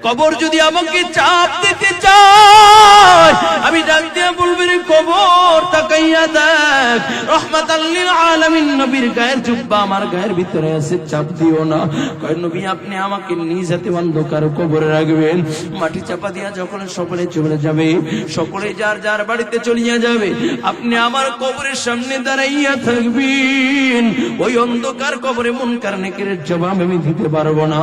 কবর যদি আমাকে চাপ দিতে চায়, আমি ডাক দিয়ে বলবো রে কবর তাকাইয়া দেখ, রহমাতাল লিল আলামিন নবীর গায়ের জুব্বা আমার গায়ের ভিতরে আছে, চাপ দিও না। কয় নবী আপনি আমাকে নিজ হাতে অন্ধকার কবরে রাখবেন। মাটি চাপা দিয়া যখন সকলে চলে যাবে, সকলে যার যার বাড়িতে চলিয়া যাবে, আপনি আমার কবরের সামনে দাঁড়াইয়া থাকবেন। ওই অন্ধকার কবরে মুনকার নেকিরের জবাব আমি দিতে পারবো না,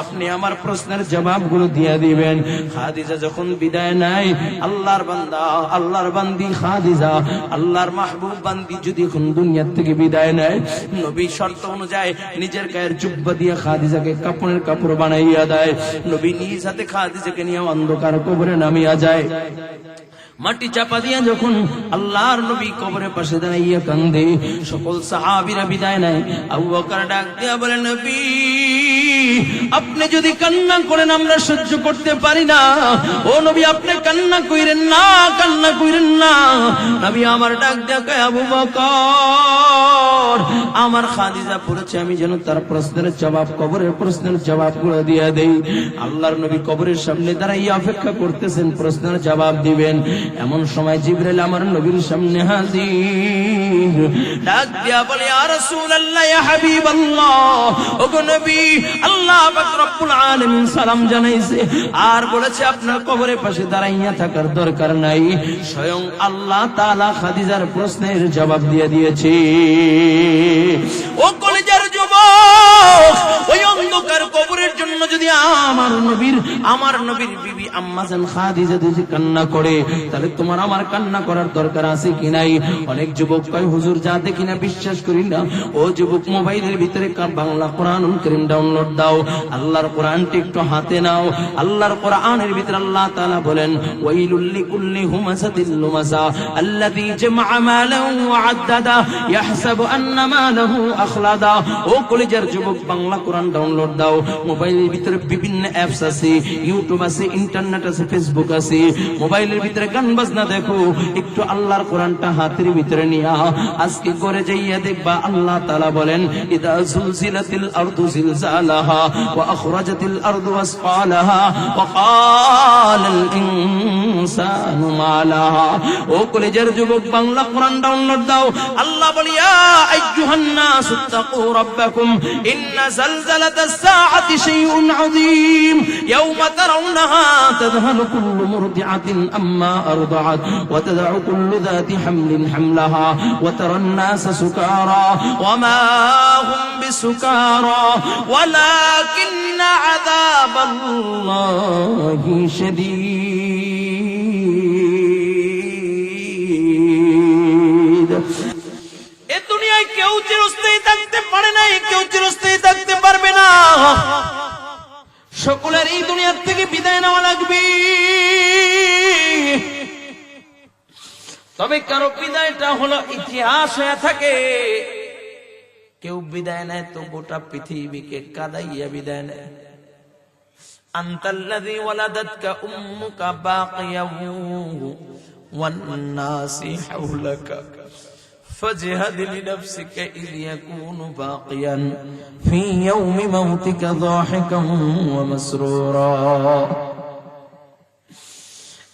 আপনি আমার প্রশ্নের জবাব দিয়া দিবেন। খাদিজা যখন বিদায় নাই, আল্লাহর বান্দা আল্লাহর বান্দি খাদিজা আল্লাহর মাহবুব বান্দি যদি এখন দুনিয়া থেকে বিদায় নেয়, নবী শর্ত অনুযায়ী নিজের গায়ের জুব্বা দিয়ে খাদিজাকে কাপড়ের কাপড় বানাইয়া দেয়। নবী নিজ হাতে খাদিজাকে নিয়ে অন্ধকার কবরে নামিয়া যায়। মাটি চাপা দিয়া যখন আল্লাহর নবী কবরের পাশে দাঁড়াইয়া কান্দে, সকল সাহাবীরা বিদায় নেয়। আবু বকর ডাক দিয়া বলে নবী আপনি যদি কান্না করেন আমরা সহ্য করতে পারি না। ও নবী আপনি কান্না কইরেন না, কান্না কইরেন না। নবী আমার ডাক দিয়া কয় আবু বকর আমার খাদিজা পড়েছে, আমি যেন তার প্রশ্নের জবাব, কবরের প্রশ্নের জবাব গুলো দিয়া দেই। আল্লাহর নবী কবরের সামনে দাঁড়াইয়া অপেক্ষা করতেছেন প্রশ্নের জবাব দিবেন। এমন সময় জিবরাইল আমার নবীর সামনে হাজির, ডাক দিয়া বলে ইয়া রাসূলুল্লাহ ইয়া হাবিবাল্লাহ, ওগো নবী আল্লাহ পাক রব্বুল আলামিন সালাম জানাইছে আর বলেছে আপনার কবরের পাশে দাঁড়াইয়া থাকার দরকার নাই, স্বয়ং আল্লাহ তাআলা খাদিজার প্রশ্নের জবাব দিয়ে দিয়েছে। ও কলেজার যুবক, ওই অন্ধকার কবরের জন্য যদি আমার নবীর বিবি আম্মা জান খাদিজা যদি কান্না করে, তাহলে তোমার আমার কান্না করার দরকার আছে কি নাই? অনেক যুবক কয় হুজুর যা দেখি না বিশ্বাস করি না। ও যুবক মোবাইলের ভিতরে বাংলা কোরআনুল কারীম ডাউনলোড দাও, আল্লাহর কোরআনটি একটু হাতে নাও। আল্লাহর কোরআনের ভিতরে আল্লাহ তাআলা বলেন ওয়াইলুল লিকুল্লি হুমাযাতিল লুমাযা আল্লাযী জামা'a মালান ওয়া আদ্দাদা ইয়াহসাবু আন্না মালাহু আখলাদা। ও কলেজের যুবক বাংলা কোরআন ডাউনলোড দাও। মোবাইলের ভিতরে বিভিন্ন অ্যাপস আছে, ইউটিউব আছে, ইন্টারনেট আছে, ফেসবুক আছে। মোবাইলের ভিতরে গান বাজনা দেখো, একটু আল্লাহর কোরআনটা হাতের ভিতরে নিয়া আজকে করে যাইয়া দেখবা আল্লাহ তাআলা বলেন ইদা যুলজিলাতিল আরদু জিলজালাহা ওয়া আখরাজাতিল আরদু আসফালাহা ওয়া ক্বালাল ইনসানু মা লাহা। ও কলেজের যুবক বাংলা কোরআন ডাউনলোড দাও। আল্লাহ বলে ইয়া আইয়ুহান নাস ইত্তাকু রাব্বাকুম ইন্না যালজালাতাস সাআতি শাইউন আযীম ইয়াওমা তারাউনাহা তাযহালু কুল্লু মুরদিআতিন আম্মা আরদাআত ওয়া তাদউ কুল্লু যাতি হামলিন হামলাহা ওয়া তারান নাস সুকারা ওয়া মা হুম বিসুকারা ওয়ালাকিন্না আযাবাল্লাহি শাদীদ। এ দুনিয়ায় কেউ চিরস্থায়ী থাকতে পারে না, কেউ চিরস্থায়ী থাকতে পারবে না। সকলের এই দুনিয়ার থেকে বিদায় নেওয়া লাগবে। তবে কারো বিদায়টা হলো ইতিহাস হয়ে থাকে। কেউ বিদায় নেয় তো গোটা পৃথিবীকে কাদাইয়া বিদায় নেয়। আনতাল্লাযী ওয়ালাদাতকা উম্মুকা বাকিয়াহু ওয়ান নাসি হাওলাকা فاجهد لنفسك إذ يكون باقيا في يوم موتك ضاحكا ومسرورا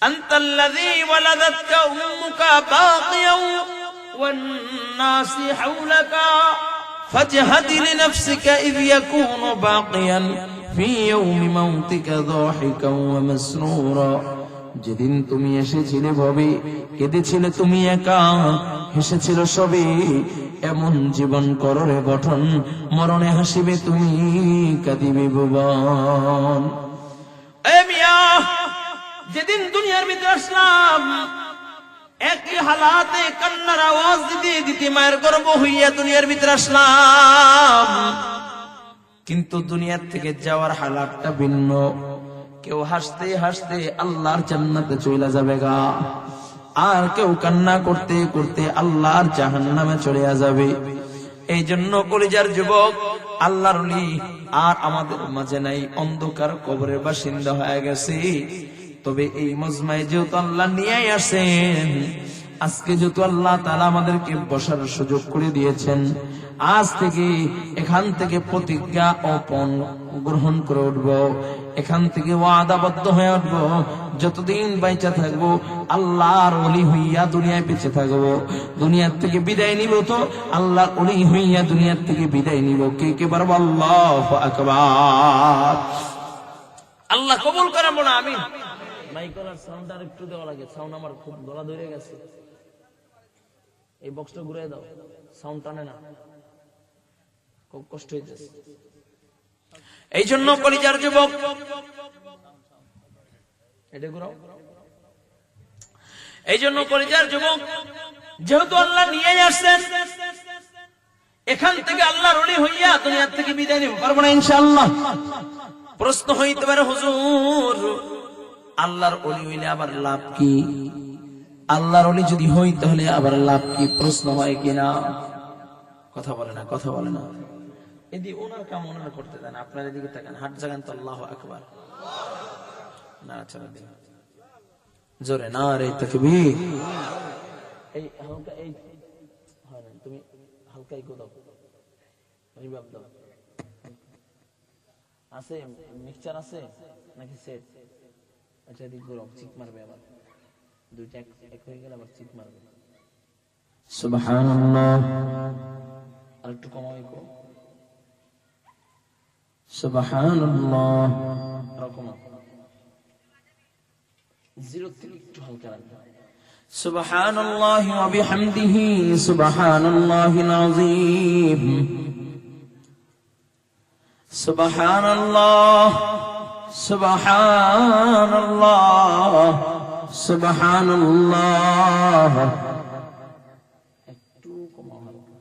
أنت الذي ولدتك أمك باقيا والناس حولك فاجهد لنفسك إذ يكون باقيا في يوم موتك ضاحكا ومسرورا। যেদিন তুমি এসেছিলে ভবে কেঁদেছিলে তুমি একা, হেসেছিল সবে, এমন জীবন কররে গঠন, মরণে হাসিবে তুমি কাঁদিবে ভুবন। এ মিয়া, যেদিন দুনিয়ার ভিতরে আসলাম একই হালাতে কান্নার আওয়াজ দিতে দিতে মায়ের গর্ভ হইয়া দুনিয়ার ভিতরে আসলাম, কিন্তু দুনিয়ার থেকে যাওয়ার হালাতটা ভিন্ন। কেউ হাসতে হাসতে আল্লাহর জান্নাতে চলে যাবে গা, আর কেউ কান্না করতে করতে আল্লাহর জাহান্নামে চলে যাবে। এই জন্য কলিজার যুবক আল্লাহর ওলি আর আমাদের মাঝে নাই, অন্ধকার কবরের বাসিন্দা হয়ে গেছে। তবে এই মজমায় যেহেতু আল্লাহ নিয়ে আসেন, আজকে যত আল্লাহ তাআলা আমাদেরকে বসার সুযোগ করে দিয়েছেন, আজ থেকে এখান থেকে প্রতিজ্ঞা অপন গ্রহণ করে উঠবো, এখান থেকে ওয়াদাবদ্ধ হয়ে উঠবো, যতদিন বাইচা থাকবো আল্লাহর ওলি হইয়া দুনিয়ায় বেঁচে থাকবো। দুনিয়ার থেকে বিদায় নিব তো আল্লাহর ওলি হইয়া দুনিয়ার থেকে বিদায় নিব। কে কে বলবো আল্লাহু আকবার? আল্লাহ কবুল করেন, বলো আমিন। মাইকের সাউন্ড আর একটু দেওয়া লাগে, সাউন্ড আমার খুব গলা ধরে গেছে। এই বক্সটা ঘুরে দাও, সাউন্ড টানে না, খুব কষ্ট হইতেছে। এই জন্য কলিজার যুবক, এটা ঘুরাও। এই জন্য কলিজার যুবক, যেহেতু আল্লাহ নিয়ে আসছেন, এখান থেকে আল্লাহর ওলি হইয়া দুনিয়া থেকে বিদায় নিব, পারবো না ইনশাআল্লাহ। প্রশ্ন হইতে পারে, হুজুর আল্লাহর ওলি হইলে আবার লাভ কি? আল্লাহর ওলি যদি হই তাহলে আবার লাভ কি? প্রশ্ন হয় কিনা? কথা বলে না, কথা বলে না। এদিকে ওনার কাম ওনারা করতে দেন, আপনার এদিকে তাকান, হাত জাগান তো আল্লাহু আকবার। নাড়াচাড়া দিন জোরে, নারে তাকবীর। এই হালকা, এই হয় না, তুমি হালকা ইকো দাও, রিভাব দাও। আছে মিক্সচার আছে নাকি সেট? আচ্ছা এদিক ঘুরাও, চিক মারবে আবার, দুইটা এক হয়ে গেলে আবার চিক মারবে। সুবহানাল্লাহ। আর একটু কমাও ইকো। সুবহানাল্লাহ। রকম জিরো থেকে একটু হালকা রাখবে। সুবহানাল্লাহি ওয়া বিহামদিহি সুবহানাল্লাহিল আযীম। সুবহানাল্লাহ, সুবহানাল্লাহ, সুবহানাল্লাহ। একটু কমাও হালকা।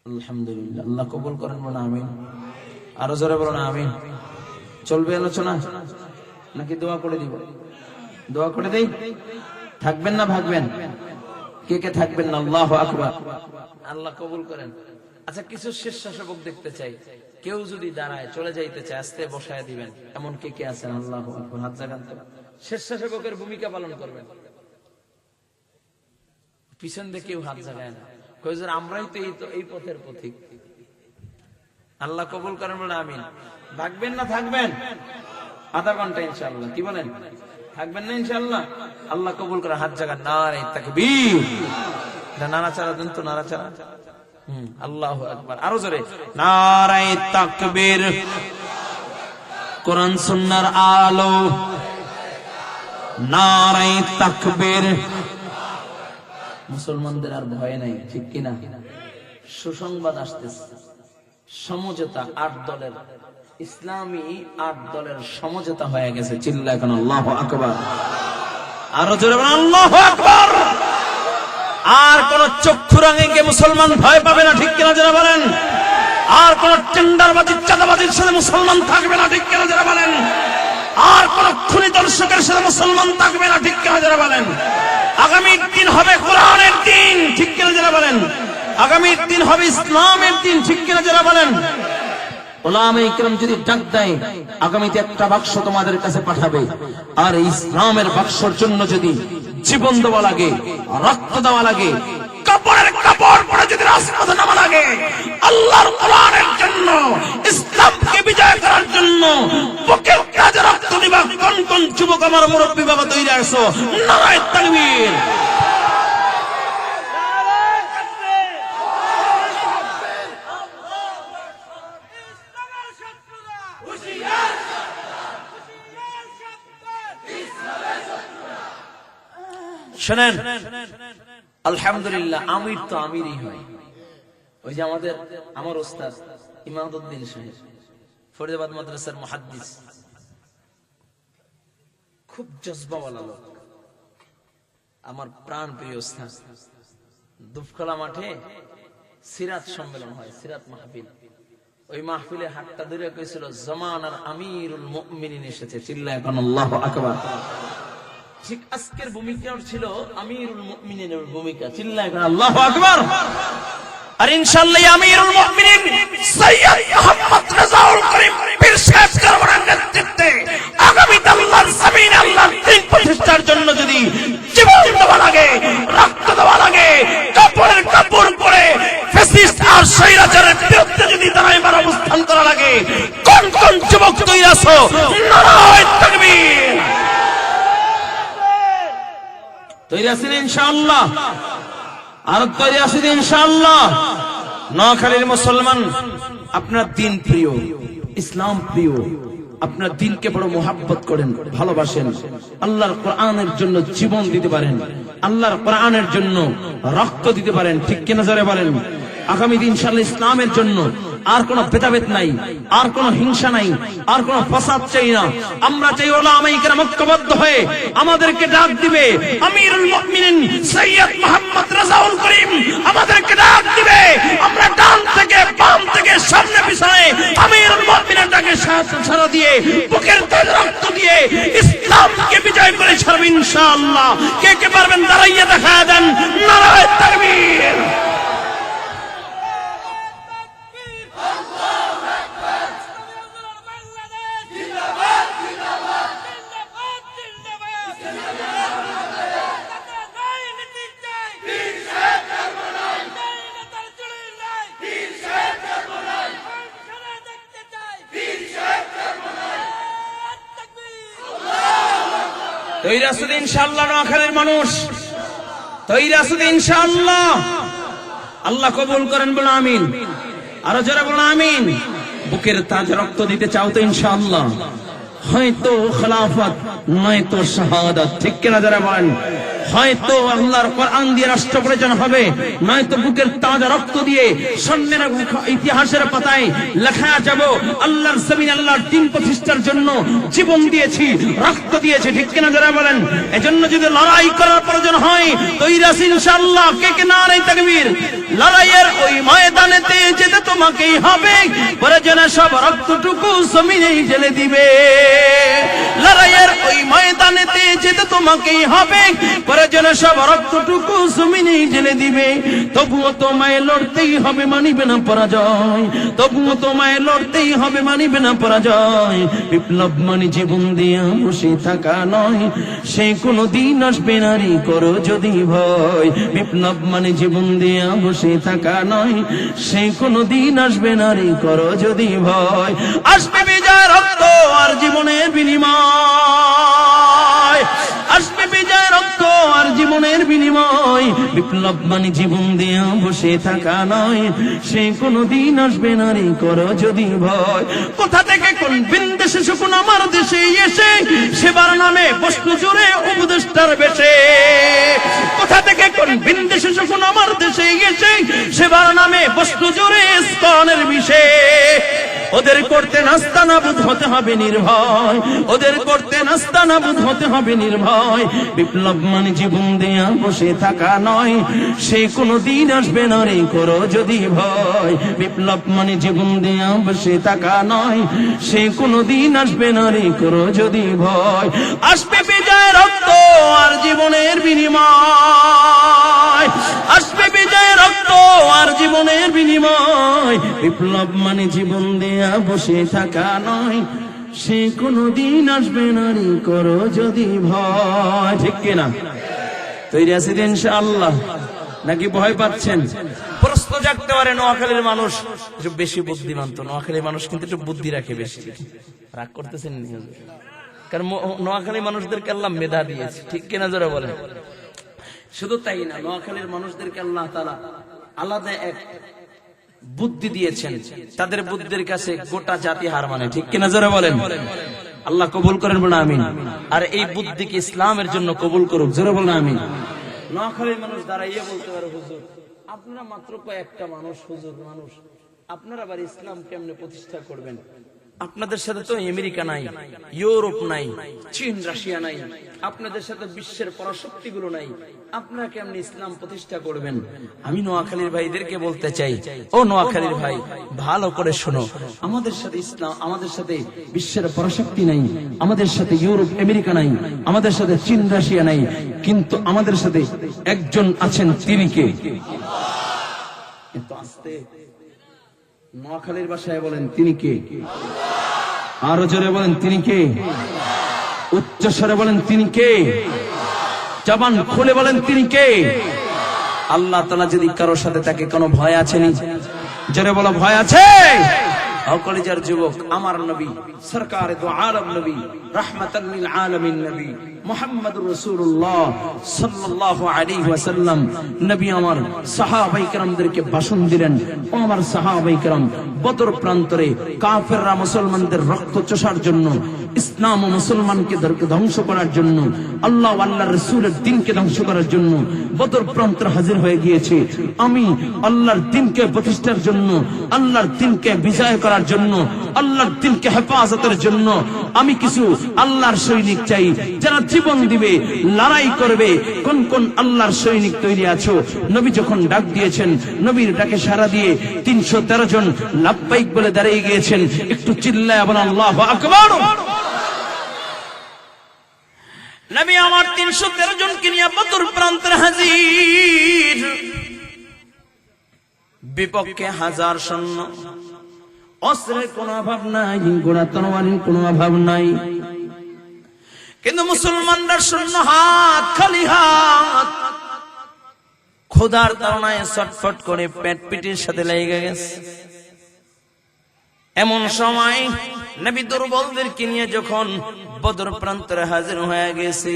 আলহামদুলিল্লাহ। আল্লাহ কবুল করেন, বলুন আমিন। আরো জোরে বলুন আমিন। চলবে আলোচনা নাকি দোয়া করে দিব? দোয়া করে দেই। থাকবেন না ভাগবেন? কে কে থাকবেন না? আল্লাহু আকবার। আল্লাহ কবুল করেন। আচ্ছা, কিছু স্বেচ্ছাসেবক দেখতে চাই, কেউ যদি দাঁড়ায় চলে যাইতে চায় আস্তে বসায় দিবেন, এমন কে কে আছেন? আল্লাহু আকবার। হাত জাগান তো। স্বেচ্ছাসেবকের ভূমিকা পালন করবেন। পিছন দিয়ে কেউ হাত জাগায় না, কইজোর আমরাই তো এই পথের পথিক। আল্লাহ কবুল করেন, বলে আমিন। ভাগবেন না থাকবেন? আধা ঘন্টা ইনশাআল্লাহ। কি বলেন? থাকবেন না ইনশাআল্লাহ? আল্লাহ কবুল করে। হাত জাগান, নারে তাকবীর। নাড়াচাড়া দেন তো, নাড়াচাড়া। আল্লাহু আকবার। আরো জোরে, নারে তাকবীর। কোরআন সুন্নাহর আলো, নারে তাকবীর। মুসলমানদের আর ভয় নাই, ঠিক কিনা? সুসংবাদ আসতেছে, সমঝোতা 8 দলের, ইসলামী 8 দলের সমঝোতা হয়ে গেছে। চিল্লা এখন আল্লাহু আকবার। আরো জোরে বলেন আল্লাহু আকবার। আর কোন চক্ষু রাঙিকে মুসলমান ভয় পাবে না, ঠিক কিনা যারা বলেন? আর কোন টেন্ডারবাজি চাঁদাবাজির সাথে মুসলমান থাকবে না, ঠিক কিনা যারা বলেন? আর কোন খুনি দর্শকের সাথে মুসলমান থাকবে না, ঠিক কিনা যারা বলেন? আগামীর দিন হবে কোরআনের দিন, ঠিক কিনা যারা বলেন? আগামীর দিন হবে ইসলামের দিন, ঠিক কিনা যারা বলেন? ওলামায়ে কিরাম যদি ডাক দেয়, আগামীতে একটা বাক্স তোমাদের কাছে পাঠাবে, আর ইসলামের বাক্সর জন্য যদি জীবন দেওয়া লাগে, রক্ত দেওয়া লাগে, কাপড়ের কাপড় পরে যদি রাজপথে নামা লাগে, আল্লাহর কোরআনের জন্য, ইসলামকে বিজয় করার জন্য বুকের কাজে রক্ত দিবা কোন কোন যুবক আমার মুরব্বী বাবা তৈরি আছো? নারায়ে তাকবীর। শোনেন, আলহামদুলিল্লাহ, আমির তো আমিরই হয়। ওই যে আমার ওস্তাদ ইমাদউদ্দিন সাহেব, ফরিদাবাদ মাদ্রাসার মুহাদ্দিস, খুব জজবাওয়ালা লোক, আমার প্রাণ প্রিয় ওস্তাদ। দুফখলা মাঠে সিরাত সম্মেলন হয়, সিরাত মাহফিল। ওই মাহফিলে হাতটা ধরে কইছিল, জামানার আমিরুল মুমিনিন এসেছে। চিল্লায় এখন আল্লাহু আকবার। ঠিক আজকের ভূমিকাও ছিল আমিরুল মুমিনিনের ভূমিকা। চিল্লায় এখন আল্লাহু আকবার। আর ইনশাআল্লাহ আমিরুল মুমিনিন সৈয়দ মুহাম্মদ রাজাউল করিম পীর সাহেব কারবালার নেতৃত্বে আগামী আল্লাহর জমিনে আল্লাহর দ্বীন প্রতিষ্ঠার জন্য যদি জীবন দেওয়া লাগে, তৈরি আছেন ইনশাআল্লাহ? আর তৈরি আছেন ইনশাআল্লাহ? নোয়াখালীর মুসলমান, আপনার দিন প্রিয়, ইসলাম প্রিয়, আপনার দিনকে বড় মোহাব্বত করেন, ভালোবাসেন, আল্লাহর কোরআনের জন্য জীবন দিতে পারেন, আল্লাহর কোরআনের জন্য রক্ত দিতে পারেন, ঠিক কিনা জোরে বলেন? আগামী দিন ইনশাআল্লাহ ইসলামের জন্য আর কোন ভেদাভেদ নাই, আর কোন হিংসা নাই, আর কোন ফাসাদ চাই না। আমরা চাই উলামায়ে কেরাম ঐক্যবদ্ধ হয়ে আমাদেরকে ডাক দিবে, আমিরুল মুমিনিন সৈয়দ মুহাম্মদ রাজাউল করিম আমাদেরকে ডাক দিবে, আমরা ডান থেকে বাম থেকে সামনে পিছনে আমিরুল মুমিনিন ডাকে সাড়া দিয়ে বুকের তাজা রক্ত দিয়ে ইসলামকে বিজয় করে ছাড়ব ইনশাআল্লাহ। কে কে পারবেন দাঁড়াইয়া দেখা দেন, নারায়ে তাকবীর। তৈরি আছেন ইনশাআল্লাহ? নোয়াখালীর মানুষ তৈরি আছেন ইনশাআল্লাহ? আল্লাহ কবুল করেন, বলুন আমিন। আরো জোরে বলুন আমিন। বুকের তাজা রক্ত দিতে চাও তো ইনশাআল্লাহ? হয়তো খেলাফত নয়তো শাহাদাত, ঠিক কিনা যারা বলেন? হয়তো আল্লাহর কোরআন দিয়ে রাষ্ট্র পরিচালনা হবে, নয়তো বুকের তাজা রক্ত দিয়ে স্বর্ণের ইতিহাসের পাতায় লেখা যাব আল্লাহর জমিন, আল্লাহর দিন প্রতিষ্ঠার জন্য জীবন দিয়েছি, রক্ত দিয়েছি, ঠিক কিনা যারা বলেন? এজন্য যদি লড়াই করার প্রয়োজন হয় তৈরি আছি ইনশাআল্লাহ। কে কে নারায়ে তাকবীর? লড়াইয়ের ওই ময়দানেতে যেতে তোমাকেই হবে, প্রয়োজনে সব রক্তটুকু জমিনেই ঢেলে দিবে। লড়াইয়ের ওই ময়দানেতে যেতে তোমাকেই হবে, প্রয়োজনে সব রক্তটুকু জমিনেই ঢেলে দিবে। তবুও তোমায় লড়তেই হবে, মানিবে না পরাজয়। তবুও তোমায় লড়তেই হবে, মানিবে না পরাজয়। বিপ্লব মানে জীবন দিয়া বসে থাকা নয়, সে কোনো দিন আসবে নারী করো যদি ভয়। বিপ্লব মানে জীবন দিয়া বসে থাকা নয়, সে কোনো দিন আসবে নারী করো যদি ভয়। আসবে বিজয় রক্ত আর জীবনের বিনিময়, আসবে বিজয় রক্ত আর জীবনের বিনিময়। বিপ্লব মানে জীবন দিয়া বসে থাকা নয়, সে কোনো দিন আসবে নারী করো যদি ভয়। কোথা থেকে কোন বিন্দেশে শকুন আমার দেশে এসে সেবার নামে বস্তু জুড়ে উপদেষ্টার বেশে। কোথা থেকে কোন বিন্দেশে শকুন আমার দেশে এসে সেবার নামে বস্তু জুড়ে ইস্কনের বিষে। ওদের করতে নাস্তানাবুদ হতে হবে নির্ভয়, ওদের করতে নাস্তানাবুদ হতে হবে নির্ভয়। বিপ্লব মানে জীবন দেয়া বসে থাকা নয়, সে কোনো দিন আসবে না রে করো যদি ভয়। বিপ্লব মানে জীবন দেয়া বসে থাকা নয়, সে কোনো দিন আসবে না রে করো যদি ভয়। আসবে বিজয় রক্ত আর জীবনের বিনিময়, আসবে বিজয় রক্ত আর জীবনের বিনিময়। বিপ্লব মানে জীবন দেয়া বসে থাকা নয়, সে কোনো দিন আসবে নারী করো যদি ভয়, ঠিক কিনা? তৈরি আছেন ইনশাআল্লাহ নাকি ভয় পাচ্ছেন? প্রশ্ন জাগতে পারে নোয়াখালীর মানুষ একটু বেশি বুদ্ধিমান তো, নোয়াখালীর মানুষ কিন্তু একটু বুদ্ধি রাখে বেশি। রাগ করতেছেন? কারণ নোয়াখালীর মানুষদেরকে আল্লাহ মেধা দিয়েছে, ঠিক কিনা জোরে বলেন? শুধু তাই না, নোয়াখালীর মানুষদেরকে আল্লাহ তাআলা আলাদা এক বুদ্ধি দিয়েছেন, তাদের বুদ্ধির কাছে গোটা জাতি হার মানে, ঠিক কিনা জোরে বলেন? আল্লাহ কবুল করেন, বলেন আমিন। আর এই বুদ্ধিকে ইসলামের জন্য কবুল করুক, জোরে বলেন আমিন। নোয়াখালীর মানুষ দাঁড়াইয়া বলতে পারে, হুজুর আপনারা মাত্র কয়েকটা মানুষ, হুজুর মানুষ, আপনারা আবার ইসলাম কেমনে প্রতিষ্ঠা করবেন? আপনাদের সাথে তো আমেরিকা নাই, ইউরোপ নাই, চীন রাশিয়া নাই, আপনাদের সাথে বিশ্বের পরাশক্তিগুলো নাই, আপনারা কেমনে ইসলাম প্রতিষ্ঠা করবেন? আমি নোয়াখালীর ভাইদেরকে বলতে চাই, ও নোয়াখালীর ভাই ভালো করে শোনো, আমাদের সাথে ইসলাম, আমাদের সাথে বিশ্বের পরাশক্তি নাই, আমাদের সাথে ইউরোপ আমেরিকা নাই, আমাদের সাথে চীন রাশিয়া নাই, কিন্তু আমাদের সাথে একজন আছেন, তিনি কে? এত আস্তে নোয়াখালীর ভাষায় বলেন, তিনি কে? আরো জোরে বলেন, তিনি কে? উচ্চ স্বরে বলেন, তিনি কে? জবান খুলে বলেন, তিনি কে? আল্লাহ তাআলা যদি কারোর সাথে থাকে, কোনো ভয় আছে নি? জোরে বলো, ভয় আছে? কলিজার যুবক, আমার নবী সরকারে দো আলম নবী রাহমাতাল লিল আলামিন নবী মুহাম্মদুর রাসূলুল্লাহ সাল্লাল্লাহু আলাইহি ওয়াসাল্লাম নবী আমার সাহাবায়ে কেরামদেরকে ভাষণ দিলেন। ও আমার সাহাবায়ে কেরাম, বদর প্রান্তরে কাফেররা মুসলমানদের রক্ত চোষার জন্য, ইসলাম ও মুসলমানকে ধ্বংস করার জন্য, আল্লাহ ও আল্লাহর রাসূলের দ্বীনকে ধ্বংস করার জন্য বদর প্রান্তরে হাজির হয়ে গিয়েছে। আমি আল্লাহর দ্বীনকে প্রতিষ্ঠার জন্য, আল্লাহর দ্বীনকে বিজয় করার জন্য, আল্লাহর দ্বীনকে হেফাজতের জন্য আমি কিছু আল্লাহর সৈনিক চাই, যারা জীবন দিবে, লড়াই করবে। কোন কোন আল্লাহর সৈনিক তৈরি আছো? নবী যখন ডাক দিয়েছেন, নবীর ডাকে সাড়া দিয়ে 313 জন লাব্বাইক বলে দাঁড়িয়ে গিয়েছেন। একটু চিল্লায় বলেন আল্লাহু আকবার। নবী আমার 313 জনকে নিয়ে বদর প্রান্তরে হাজির। বিপক্ষে 1000 সৈন্য, অস্ত্রের কোনো অভাব নাই, ঘোড়া তরবারির কোনো অভাব নাই, কিন্তু মুসলমানরা শূন্য হাত, খালি হাত, ক্ষুধার তাড়নায় ছটফট করে পেট পিটির সাথে লেগে গেছে। এমন সময় নবী দুর্বলদেরকে নিয়ে যখন বদর প্রান্তরে হাজির হয়ে গেছে,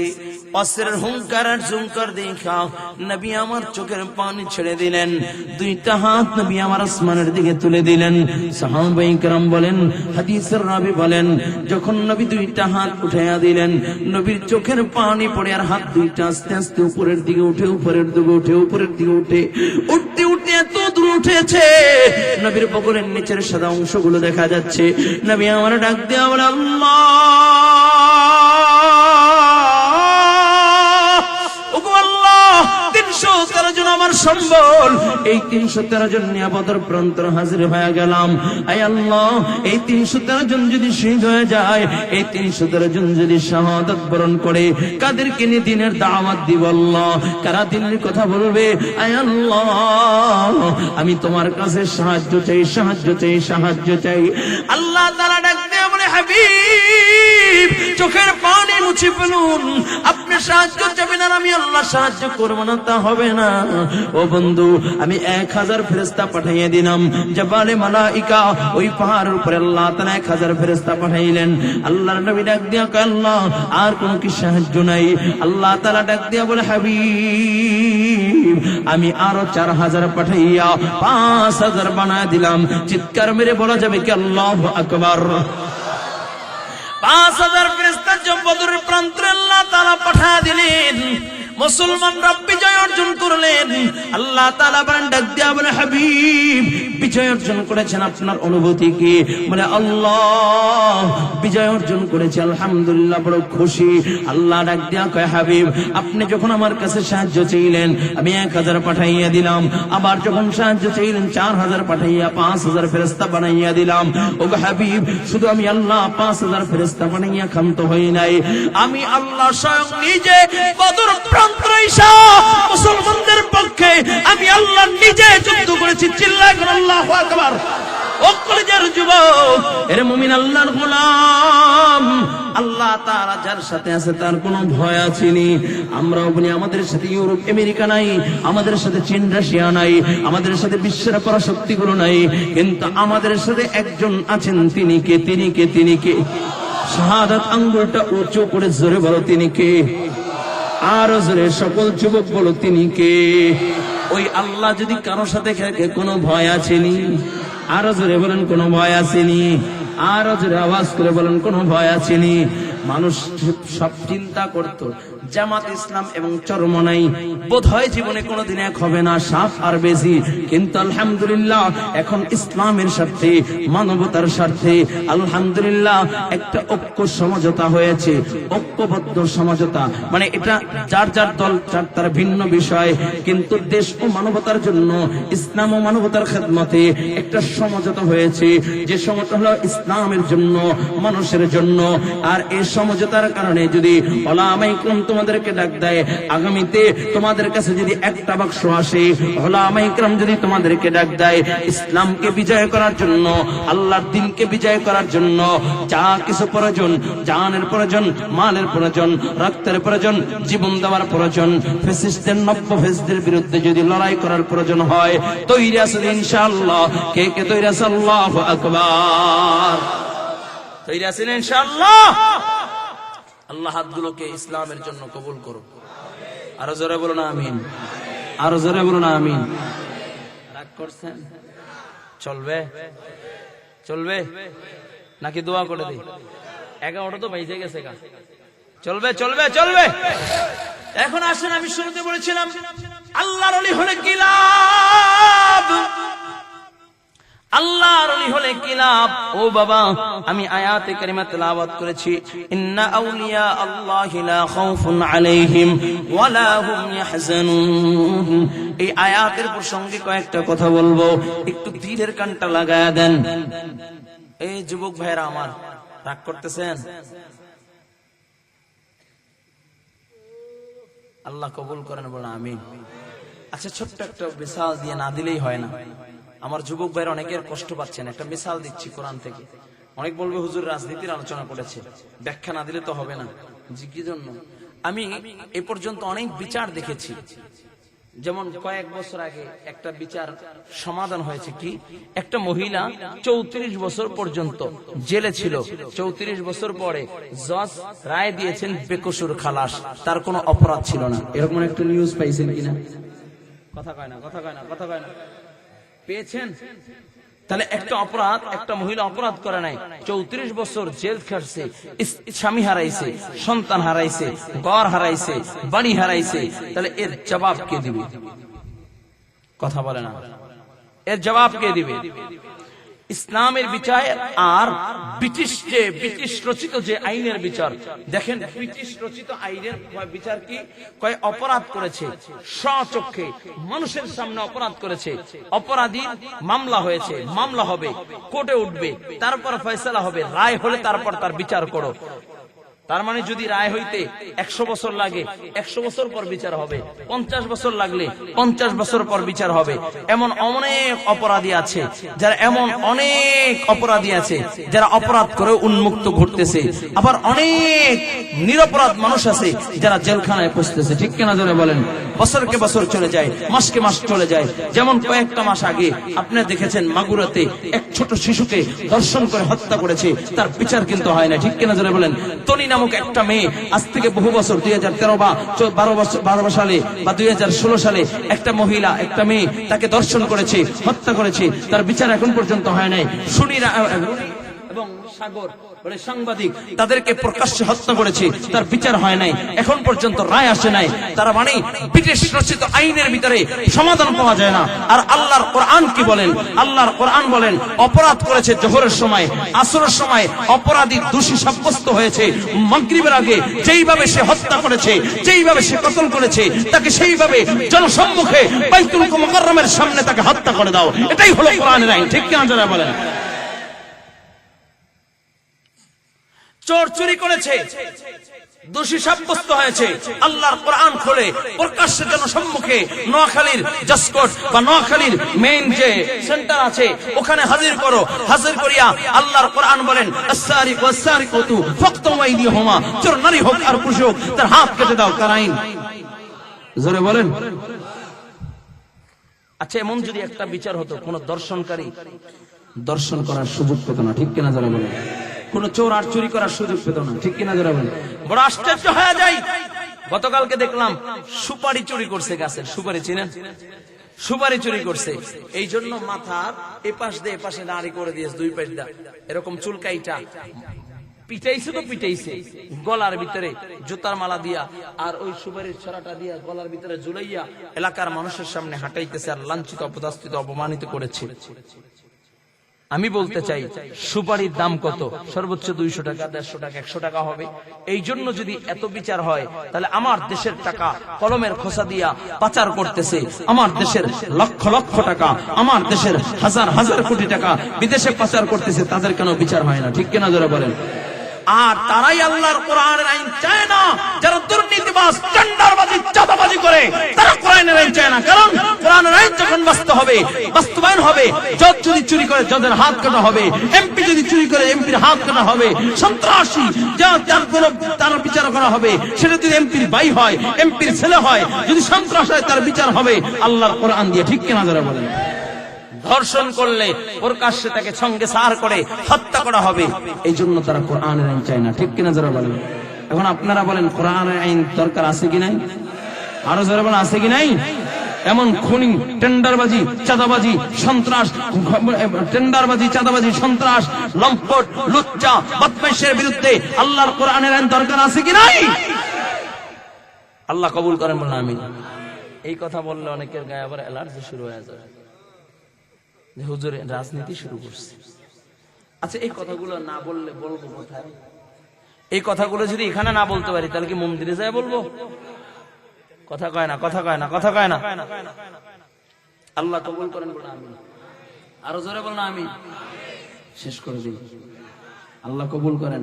অস্ত্রের হুঙ্কার আর ঝুঙ্কার দেখা নবী আমার চোখের পানি ছেড়ে দিলেন। দুইটা হাত নবী আমার আসমানের দিকে তুলে দিলেন। সাহাবায়ে কেরাম বলেন, হাদিসের রাবী বলেন, যখন নবী দুইটা হাত উঠাইয়া দিলেন, নবীর চোখের পানি পড়ে আর হাত দুইটা আস্তে আস্তে উপরের দিকে উঠে, উপরের দিকে উঠে, উপরের দিকে উঠে, উঠতে উঠতে এত দূর উঠেছে নবীর বগলের নিচের সাদা অংশগুলো দেখা যাচ্ছে। নবী আমার ডাক দেয়া বলে, আল্লাহ, ওগো আল্লাহ, 313 জন আমার সম্বল, এই 313 জন নিয়ে বদর প্রান্তরে হাজির হয়ে গেলাম। আয় আল্লাহ, এই 313 জন যদি শহীদ হয়ে যায়, এই 313 জন যদি শাহাদাত বরণ করে, কাদেরকে নিয়ে দিনের দাওয়াত দিব আল্লাহ? কারা দিনের কথা বলবে? আয় আল্লাহ, আমি তোমার কাছে সাহায্য চাই, সাহায্য চাই, সাহায্য চাই। আল্লাহ তাআলা ডাক দিয়ে বলে, হাবিব, চোখের পানি মুছে ফেলুন। আপনি সাহায্য চাইবেন আর আমি আল্লাহ সাহায্য করব না, তা হবে না। ও বন্ধু, আমি 1000 ফেরেশতা পাঠিয়ে দিলাম জাবালে মালাইকা, ওই পাহাড়ের উপরে আল্লাহ তাআলা 1000 ফেরেশতা পাঠাইলেন। আল্লাহর নবী ডাক দিয়া কয়, আল্লাহ, আর কোন কি সাহায্য নাই? আল্লাহ তাআলা ডাক দিয়া বলে, হাবিব, আমি আরো 4000 পাঠাইয়া 5000 বানায় দিলাম। চিৎকার মেরে বলা যাবে কি আল্লাহু আকবার? 5000 ফেরেশতা বদরের প্রান্তরে আল্লাহ তাআলা পাঠিয়ে দিলেন। মুসলমানরা বিজয় অর্জন করলেন। আল্লাহ তাআলা বলেন, ডাক দিয়া বলে, হাবিব, বিজয় অর্জন করেছেন, আপনার অনুভূতি কি? বলে, আল্লাহ, বিজয় অর্জন করেছে, আলহামদুলিল্লাহ, বড় খুশি। আল্লাহ ডাক দিয়া কয়, হাবিব, আপনি যখন আমার কাছে সাহায্য চাইলেন, আমি 1000 পাঠাইয়া দিলাম। আবার যখন সাহায্য চাইলেন, 4000 পাঠাইয়া 5000 ফেরেশতা বানাইয়া দিলাম। ওগো হাবিব, শুধু আমি আল্লাহ 5000 ফেরেশতা বানাইয়া ক্ষান্ত হই নাই, আমি আল্লাহ স্বয়ং নিজে বদর মুসলমানদের পক্ষে আমি আল্লাহ নিজে যুদ্ধ করেছি। চিল্লায় করে আল্লাহু আকবার। ও কলিজার যুবক, এর মুমিন, আল্লাহর গোলাম, আল্লাহ তাআলা যার সাথে আছে তার কোনো ভয় আছেনি। আমরাও বলি, আমাদের সাথে ইউরোপ আমেরিকা নাই, আমাদের সাথে চীন রাশিয়া নাই, আমাদের সাথে বিশ্বের পরাশক্তিগুলো নাই, কিন্তু আমাদের সাথে একজন আছেন। তিনি কে? তিনি কে? তিনি কে? শাহাদাত আঙ্গুলটা উঁচু করে জোরে বলো, তিনি কে? আর জোরে সকল যুবক বলো, তিনি কে? ওই আল্লাহ যদি কারো সাথে খেলে কোনো ভয় আছেনি? আরো জোরে বলেন, কোনো ভয় আসেনি? আরো জোরে আওয়াজ করে বলেন, কোনো ভয় আসেনি? মানুষ সব চিন্তা করত জামাত ইসলাম এবং চরমনাই বোধহয় জীবনে কোনোদিন এক হবে না, সাফ আর বেশি। কিন্তু আলহামদুলিল্লাহ, এখন ইসলামের স্বার্থে, মানবতার স্বার্থে আলহামদুলিল্লাহ একটা ঐক্য সমঝোতা হয়েছে। ঐক্যবদ্ধ সমঝোতা মানে এটা যার যার দল, যার তার ভিন্ন বিষয়, কিন্তু দেশ ও মানবতার জন্য, ইসলাম ও মানবতার খেদমতে একটা সমঝোতা হয়েছে। যে সমঝোতা হলো ইসলামের জন্য, মানুষের জন্য। আর এই সমঝোতার কারণে যদি ওলামায়ে কেরাম তোমাদেরকে ডাক দেয়, আগামীতে তোমাদের কাছে যদি একটা বাক্স আসে, উলামায়ে কেরাম যদি তোমাদেরকে ডাক দেয় ইসলামকে বিজয় করার জন্য, আল্লাহর দ্বীনকে বিজয় করার জন্য যা কিছু প্রয়োজন, জানের প্রয়োজন, মালের প্রয়োজন, রক্তের প্রয়োজন, জীবন দেওয়ার প্রয়োজন, ফ্যাসিস্টদের নব্য ফ্যাসিস্টদের বিরুদ্ধে যদি লড়াই করার প্রয়োজন হয়, তৈরি আছেন ইনশাআল্লাহ? কে কে তৈরি আছে? আল্লাহু আকবার। তৈরি আছেন ইনশাআল্লাহ? আল্লাহ হাতগুলোকে ইসলামের জন্য কবুল করুন। আরো জোরে বলুন আমিন, আরো জোরে বলুন আমিন। রাগ করছেন? চলবে? চলবে নাকি দোয়া করে দিই? 11টা তো বেজে গেছে গা। চলবে চলবে চলবে। এখন আসেন, আমি শুরুতে বলেছিলাম আল্লাহর ওলি হলে কি লাভ, আল্লাহর ওলি হলে কি লাভ। ও বাবা, আমি আয়াতে কারিমা তেলাওয়াত করেছি, ইন্না আউলিয়া আল্লাহি লা খাউফুন আলাইহিম ওয়ালা হুম ইয়াহজানুন। এই আয়াতের প্রসঙ্গে কয়েকটা কথা বলবো, একটু ধীরের কানটা লাগায়া দেন। এই যুবক ভাইরা আমার, রাগ করতেছেন? আল্লাহ কবুল করেন, বলেন আমিন। আচ্ছা, ছোট্ট একটা মিসাল দিয়ে না দিলেই হয় না। আমার যুবক ভাইরা অনেকের কষ্ট পাচ্ছেন, একটা মিসাল দিচ্ছি কোরআন থেকে। অনেক বলবে হুজুর রাজনীতির আলোচনা করেছে, ব্যাখ্যা না দিলে তো হবে না। জি, কি জন্য? আমি এ পর্যন্ত অনেক বিচার দেখেছি। যেমন কয়েক বছর আগে একটা বিচার সমাধান হয়েছে, কি একটা মহিলা 34 বছর পর্যন্ত জেলে ছিল, 34 বছর পরে জজ রায় দিয়েছেন বেকসুর খালাস, তার কোনো অপরাধ ছিল না। এরকম একটা নিউজ পাইছেন কিনা? কথা কয় না, কথা কয় না, কথা কয় না। পেয়েছেন? তাহলে একটা অপরাধ, একটা মহিলা অপরাধ করে নাই, 34 বছর জেল খাটছে, স্বামী হারাইছে, সন্তান হারাইছে, ঘর হারাইছে, বাড়ি হারাইছে। তাহলে এর জবাব কে দিবে? কথা বলে না। এর জবাব কে দিবে? ইসলামের বিচার আর ব্রিটিশ রচিত যে আইনের বিচার দেখেন। ব্রিটিশ রচিত আইনের বিচার কি কয়? অপরাধ করেছে, স্বচক্ষে মানুষের সামনে অপরাধ করেছে, অপরাধী মামলা হয়েছে, মামলা হবে, কোর্টে উঠবে, তারপর ফয়সালা হবে, রায় হলে তারপর তার বিচার করো। তার মানে যদি রায় হইতে 100 বছর লাগে, 100 বছর পর বিচার হবে, 50 বছর লাগলে 50 বছর পর বিচার হবে। এমন অনেক অপরাধী আছে যারা, এমন অনেক অপরাধী আছে যারা অপরাধ করে উন্মুক্ত ঘটতেছে, আবার অনেক নিরপরাধ মানুষ আছে যারা জেলখানায় পৌঁছতেছে। ঠিক কিনা জোরে বলেন? বছরকে বছর চলে যায়, মাসকে মাস চলে যায়। যেমন কয়েকটা মাস আগে আপনারা দেখেছেন মাগুরাতে এক ছোট শিশুকে ধর্ষণ করে হত্যা করেছে, তার বিচার কিন্তু হয় না। ঠিক কিনা জোরে বলেন? তনি নামক একটা মেয়ে, আজ থেকে বহু বছর, 2013 বা 12 সালে বা 2016 সালে একটা মহিলা, একটা মেয়ে, তাকে ধর্ষণ করেছে, হত্যা করেছে, তার বিচার এখন পর্যন্ত হয় নাই। সুনীরা এবং সাগর সাংবাদিক, তাদেরকে প্রকাশ্যে হত্যা করেছে, তার বিচার হয় নাই, এখন পর্যন্ত রায় আসে নাই। তারা মানে ব্রিটিশ রচিত আইনের ভিতরে সমাধান পাওয়া যায় না। আর আল্লাহর কোরআন কি বলেন? আল্লাহর কোরআন বলেন, অপরাধ করেছে জোহরের সময়, আসরের সময় অপরাধী দোষী সাব্যস্ত হয়েছে, মাগরিবের আগে যেইভাবে সে হত্যা করেছে, যেইভাবে সে কতল করেছে, তাকে সেইভাবে জনসম্মুখে বাইতুল মুকাররমের সামনে তাকে হত্যা করে দাও। এটাই হলো কোরআনের আইন। ঠিক কিনা যারা বলেন? চোর চুরি করেছে, দোষী সাব্যস্ত হয়েছে, আল্লাহর কোরআন খুলে প্রকাশ্যে জনসম্মুখে নোয়াখালীর জাসকোট বা নোয়াখালীর মেইন যে সেন্টার আছে ওখানে হাজির করো। হাজির করিয়া আল্লাহর কোরআন বলেন, আস-সারিকু ওয়াস-সারিকাতু ফাকতু আইদিয়াহুমা, চোর নারী হোক আর পুরুষ হোক, তার হাত কেটে দাও। তার আইন। জোরে বলেন। আচ্ছা, এমন যদি একটা বিচার হতো, কোন দর্শনকারী দর্শন করার সুযোগ পেত না। ঠিক কিনা যারা বলেন? কোন চোর আর চুরি করার সুযোগ পেত না। ঠিক কিনা যারা বলেন? বড় আশ্চর্য হয়ে যায়। গতকালকে দেখলাম সুপারি চুরি করছে, গাছের সুপারি, চিনেন? সুপারি চুরি করছে, এই জন্য মাথার এপাশ দিয়ে এপাশে নাড়ি করে দিয়েছে, দুই পাশ দা এরকম চুলকাইটা পিটাইছে, তো পিটাইছে গলার ভিতরে জুতার মালা দিয়া, আর ওই সুপারির ছড়াটা দিয়া গলার ভিতরে ঝুলাইয়া এলাকার মানুষের সামনে হাঁটাইতেছে, আর লাঞ্ছিত, অপদস্থিত, অপমানিত করেছে। আমি বলতে চাই, সুপারির দাম কত? সর্বোচ্চ 200 টাকা, 150 টাকা, 100 টাকা হবে। এই জন্য যদি এত বিচার হয়, তাহলে আমার দেশের টাকা কলমের খোসা দিয়া পাচার করতেছে, আমার দেশের লক্ষ লক্ষ টাকা, আমার দেশের হাজার হাজার কোটি টাকা বিদেশে পাচার করতেছে, তাদের কেন বিচার হয় না? ঠিক কিনা যারা বলেন? আর তারাই আল্লাহর কোরআনের আইন চায় না, যারা দুর্নীতিবাজ চাঁদাবাজ টেন্ডারবাজি চাঁদাবাজি করে তারা কোরআনের আইন চায় না। কারণ কোরআনের আইন যখন বাস্তবায়ন হবে, জজ যদি চুরি করে জজের হাত কাটা হবে, এমপি যদি চুরি করে এমপির হাত কাটা হবে, সন্ত্রাসী তার বিচার করা হবে। সেটা যদি এমপির ভাই হয়, এমপির ছেলে হয়, যদি সন্ত্রাস হয় তার বিচার হবে আল্লাহর কোরআন দিয়ে। ঠিক কিনা যারা বলেন? ধর্ষণ করলে প্রকাশ্যে তাকে সঙ্গে সার করে হত্যা করা হবে। এই জন্য তারা কোরআনের আইন চায় না। ঠিক কিনা যারা বলেন? এখন আপনারা বলেন কোরআনের আইন দরকার আছে কি নাই? আরো যারা বলেন আছে কি নাই? এমন খুনি, টেন্ডারবাজি, চাঁদাবাজি, সন্ত্রাস, টেন্ডারবাজি, চাঁদাবাজি, সন্ত্রাস, লম্পট, লুচ্চা, বদমাইশের বিরুদ্ধে আল্লাহর কোরআনের আইন দরকার আছে কি নাই? আল্লাহ কবুল করেন বলেন আমিন। এই কথা বললে অনেকের গায়ে আবার অ্যালার্জি শুরু হয়ে যায়, যে হুজুর রাজনীতি শুরু করছে। আচ্ছা, এই কথাগুলো না বললে বলবো কোথায়? এই কথাগুলো যদি এখানে না বলতে পারি তাহলে কি মন্দিরে যায় বলবো? কথা কয় না, কথা কয় না, কথা কয় না। আল্লাহ কবুল করেন বলেন আমিন। আরো জোরে বলেন আমিন। শেষ করে দিন। আল্লাহ কবুল করেন।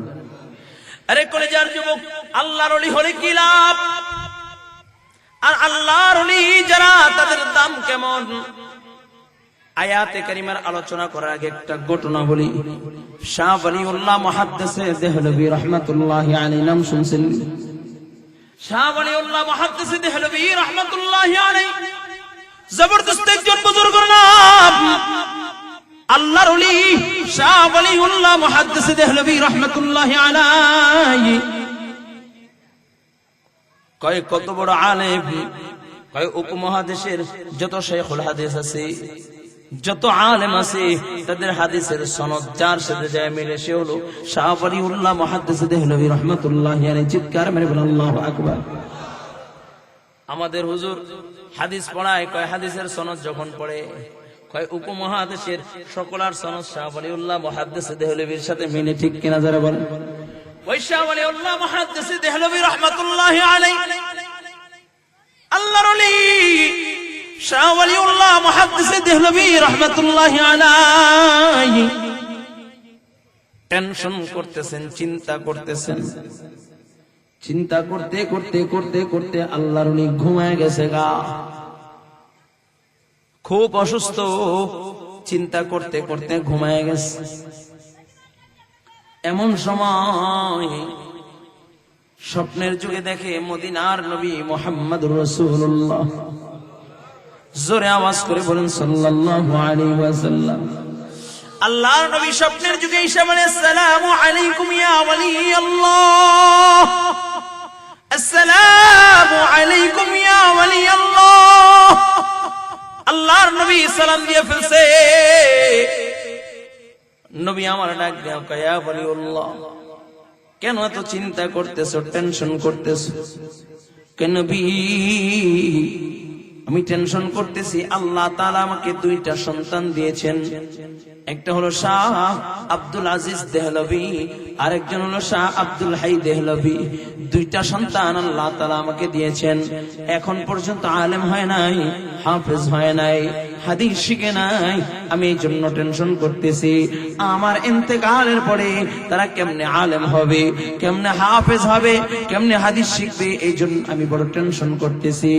আরে কলেজার যুবক, আল্লাহর ওলি হলে কি লাভ? আর আল্লাহর ওলি যারা, তাদের দাম কেমন? আয়াতে কারিমার আলোচনা করার আগে একটা ঘটনা বলি। শাহ ওয়ালিউল্লাহ মুহাদ্দিসে দেহলভী রাহমাতুল্লাহি আলাইহি নাম শুনছেন? শাহ ওয়ালিউল্লাহ মুহাদ্দিসে দেহলভী রাহমাতুল্লাহি আলাইহি জবরদস্ত একজন বুজুর্গের নাম। আল্লাহর ওলি শাহ ওয়ালিউল্লাহ মুহাদ্দিসে দেহলভী রাহমাতুল্লাহি আলাইহি কয় কত বড় আলেম, কয় উপমহাদেশের যত শাইখুল হাদিস আছে, যত আলেম আছে, তাদের হাদিসের সনদ যার সাথে যায় মিলে সে হলো শাহ ওয়ালিউল্লাহ মুহাদ্দিস দেহলভী রাহমাতুল্লাহি আলাইহি। চিৎকার মেরে বলেন আল্লাহু আকবার। আমাদের হুজুর হাদিস পড়ায়, কয় হাদিসের সনদ যখন পড়ে, কয় উপমহাদেশের সকলার সনদ শাহ ওয়ালিউল্লাহ মুহাদ্দিস দেহলভীর সাথে মিলে। ঠিক কিনা যারা বলেন? ওই শাহ ওয়ালিউল্লাহ মুহাদ্দিস দেহলভী রাহমাতুল্লাহি আলাইহি আল্লাহর ওলি শাহ ওয়ালিউল্লাহ মুহাদ্দিস দেহলভী রাহমাতুল্লাহি আলাইহি টেনশন করতেছেন, চিন্তা করতেছেন। চিন্তা করতে করতে করতে করতে আল্লাহর ওলি ঘুমায় গেছে গা, খুব অসুস্থ। চিন্তা করতে করতে ঘুমায় গেছে। এমন সময় স্বপ্নের যুগে দেখে মদিনার নবী মুহাম্মদুর রাসূলুল্লাহ। জোরে আওয়াজ করে বলেন সাল্লাল্লাহু আলাইহি ওয়াসাল্লাম। আল্লাহর নবী স্বপ্নের যুগে এসে বলে, আসসালামু আলাইকুম ইয়া ওয়ালি আল্লাহ, আসসালামু আলাইকুম ইয়া ওয়ালি আল্লাহ। আল্লাহর নবী সালাম দিয়ে ফেলছে। নবী আমার ডাক দেয়া, ইয়া ওয়ালিউল্লাহ, কেন এত চিন্তা করতেছো, টেনশন করতেছো কেন? নবী, আমি টেনশন করতেছি, আল্লাহ তাআলা আমাকে দুইটা সন্তান দিয়েছেন। একটা হলো শাহ আব্দুল আজিজ দেহলভী, আরেকজন হলো শাহ আব্দুল হাই দেহলভী। দুইটা সন্তান আল্লাহ তাআলা আমাকে দিয়েছেন। এখন পর্যন্ত আলেম হয় নাই, হাফেজ হয় নাই, হাদিস শিখে নাই। আমি এই জন্য টেনশন করতেছি, আমার ইন্তেকালের পরে তারা কেমনে আলেম হবে, কেমনে হাফেজ হবে, কেমনে হাদিস শিখবে। এই জন্য আমি বড় টেনশন করতেছি।